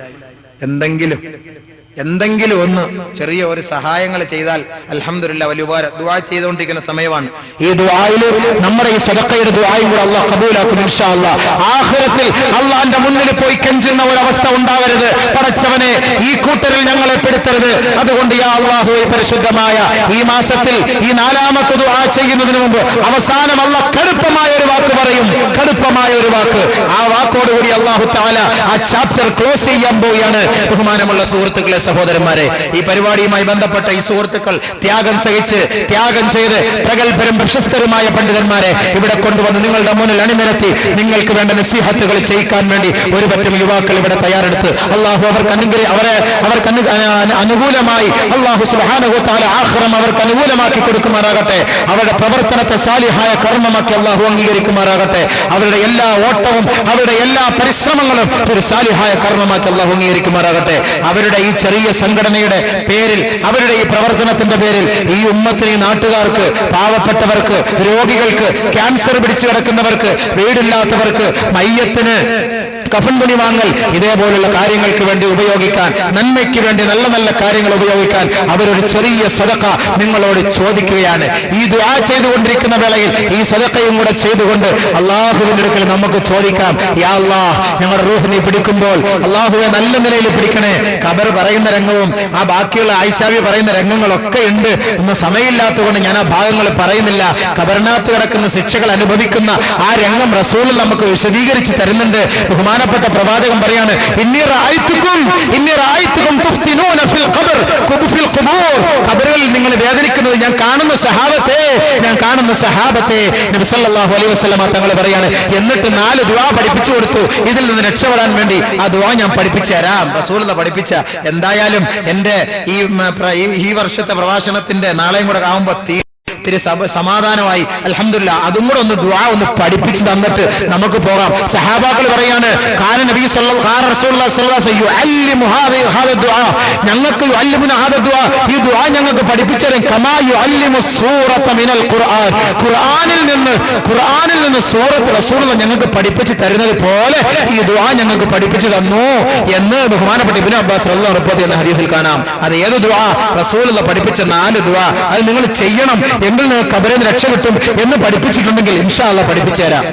എന്തെങ്കിലും ഒന്ന് ചെറിയ ഒരു സഹായങ്ങൾ ചെയ്താൽ അൽഹംദുലില്ലാഹ് വലിയ ഉപകാരം. ദുആ ചെയ്തുകൊണ്ടിരിക്കുന്ന സമയമാണ്. ഈ ദുആയിൽ നമ്മുടെ ഈ സദഖയുടെ ദുആയും കൂടെ അല്ലാഹ് ഖബൂലാക്കും ഇൻഷാ അല്ലാഹ്. ആഖിറത്തിൽ അല്ലാഹുവിന്റെ മുന്നിൽ പോയി കെഞ്ചുന്ന ഒരു അവസ്ഥ ഉണ്ടാവരുത്. പടച്ചവനെ, ഈ കൂട്ടരിൽ ഞങ്ങളെ പെടുത്തരുത്. അതുകൊണ്ട് യാ അല്ലാഹു, പരിശുദ്ധമായ ഈ മാസത്തിൽ ഈ നാലാമത്തെ ദുആ ചെയ്യുന്നതിന് മുമ്പ് അവസാനം അല്ലാഹ് കടുപ്പമായ ഒരു വാക്ക് പറയും, കടുപ്പമായ ഒരു വാക്ക്. ആ വാക്കോടുകൂടി അല്ലാഹു തആല ആ ചാപ്റ്റർ ക്ലോസ് ചെയ്യാൻ പോവുകയാണ്. ബഹുമാനമുള്ള സുഹൃത്തുക്കളെ, സഹോദരന്മാരെ, ഈ പരിപാടിയുമായി ബന്ധപ്പെട്ട ഈ സുഹൃത്തുക്കൾ ത്യാഗം ചെയ്ത് പ്രഗത്ഭരും പ്രശസ്തരുമായ പണ്ഡിതന്മാരെ ഇവിടെ കൊണ്ടുവന്ന് നിങ്ങളുടെ മുന്നിൽ അണിനിരത്തി നിങ്ങൾക്ക് വേണ്ട നസീഹത്തുകൾ ചെയ്യിക്കാൻ വേണ്ടി ഒരു പറ്റം യുവാക്കൾ ഇവിടെ തയ്യാറെടുത്ത് അള്ളാഹു അവർക്ക് അനുകൂലമായി അള്ളാഹു സുബ്ഹാനഹു വ തആല ആഖിറം അവർക്ക് അനുകൂലമാക്കി കൊടുക്കുമാറാകട്ടെ. അവരുടെ പ്രവർത്തനത്തെ സാലിഹായ കർമ്മമാക്കി അള്ളാഹു അംഗീകരിക്കുമാറാകട്ടെ. അവരുടെ എല്ലാ ഓട്ടവും അവരുടെ എല്ലാ പരിശ്രമങ്ങളും ഒരു സാലിഹായ കർമ്മമാക്കി അള്ളാഹു അംഗീകരിക്കുമാറാകട്ടെ. അവരുടെ ഈ ചെറിയ സംഘടനയുടെ പേരിൽ, അവരുടെ ഈ പ്രവർത്തനത്തിന്റെ പേരിൽ ഈ ഉമ്മത്തിന്, ഈ നാട്ടുകാർക്ക്, പാവപ്പെട്ടവർക്ക്, രോഗികൾക്ക്, ക്യാൻസർ പിടിച്ചു കിടക്കുന്നവർക്ക്, വീടില്ലാത്തവർക്ക്, മയ്യത്തിന് കഫൻ തുണി വാങ്ങൽ, ഇതേപോലുള്ള കാര്യങ്ങൾക്ക് വേണ്ടി ഉപയോഗിക്കാൻ, നന്മയ്ക്ക് വേണ്ടി നല്ല നല്ല കാര്യങ്ങൾ ഉപയോഗിക്കാൻ അവരൊരു ചെറിയ സദഖ നിങ്ങളോട് ചോദിക്കുകയാണ്. ഈ ദുആ ചെയ്തുകൊണ്ടിരിക്കുന്ന വേളയിൽ ഈ സദഖയും കൂടെ ചെയ്തുകൊണ്ട് അള്ളാഹുവിന്റെ അടുക്കൽ നമുക്ക് ചോദിക്കാം, യാ അല്ലാഹ്, ഞങ്ങളുടെ റൂഹ് നീ പിടിക്കുമ്പോൾ അള്ളാഹുവെ നല്ല നിലയിൽ പിടിക്കണേ. ഖബർ പറയുന്ന രംഗവും ആ ബാക്കിയുള്ള ആയിഷാബി പറയുന്ന രംഗങ്ങളൊക്കെ ഉണ്ട്. ഒന്നും സമയമില്ലാത്തതുകൊണ്ട് ഞാൻ ആ ഭാഗങ്ങൾ പറയുന്നില്ല. ഖബറിനകത്ത് കിടക്കുന്ന ശിക്ഷകൾ അനുഭവിക്കുന്ന ആ രംഗം റസൂൽ നമുക്ക് വിശദീകരിച്ച് തരുന്നുണ്ട്. ബഹുമാനപ്പെട്ട പ്രവാചകൻ പറയാണ്, ഖബറുകളിൽ നിങ്ങൾ വേദനിക്കുന്നത് ഞാൻ കാണുന്ന സഹാബത്തെ, ഞാൻ കാണുന്ന സഹാബത്തെ. നബി സല്ലല്ലാഹു അലൈഹി വസല്ലമ തങ്ങൾ പറയാണ്, എന്നിട്ട് 4 ദുആ പഠിപ്പിച്ചു കൊടുത്തു. ഇതിൽ നിന്ന് രക്ഷപ്പെടാൻ വേണ്ടി ആ ദുആ ഞാൻ പഠിപ്പിച്ചു തരാം. റസൂൽ പഠിപ്പിച്ച, എന്തായാലും എന്റെ ഈ വർഷത്തെ പ്രഭാഷണത്തിന്റെ നാളെയും കൂടെ ആവുമ്പോ ഇത്തിരി സമാധാനമായി, അൽഹംദുലില്ലാഹ്. അതും കൂടെ ഒന്ന് ദുആ ഒന്ന് പഠിപ്പിച്ചു തന്നിട്ട് നമുക്ക് പോകാം. സഹാബാക്കൾ പറയാണ്, കാന നബി റസൂലുള്ളാഹി സ്വല്ലല്ലാഹു അലൈഹി വസല്ലം ഹാദ ദുആ, ഞങ്ങൾക്ക് യുഅല്ലിമുന ഹാദ ദുആ, ഈ ദുആ ഞങ്ങൾക്ക് പഠിപ്പിച്ചു തരും. കമാ യുഅല്ലിമു സൂറത മിനൽ ഖുർആൻ, ഖുർആനിൽ നിന്ന് സൂറത്ത് റസൂലുള്ളാഹി ഞങ്ങൾക്ക് പഠിപ്പിച്ചു തരുന്നത് പോലെ ഈ ദുആ ഞങ്ങൾക്ക് പഠിപ്പിച്ചു തന്നു എന്ന് ബഹുമാനപ്പെട്ട ഇബ്നു അബ്ബാസ് റളിയല്ലാഹു അൻഹു റിപ്പോർട്ട് ചെയ്യുന്ന ഹദീസിൽ കാണാം. അത് ഏത് ദുആ? റസൂലുള്ളാഹി പഠിപ്പിച്ച 4 ദുആ. അത് നിങ്ങൾ ചെയ്യണം, എങ്കിൽ നിങ്ങൾക്ക് ഖബറിൽ നിന്ന് രക്ഷ കിട്ടും എന്ന് പഠിപ്പിച്ചിട്ടുണ്ടെങ്കിൽ ഇൻഷാ അല്ലാഹ് പഠിപ്പിച്ചു തരാം.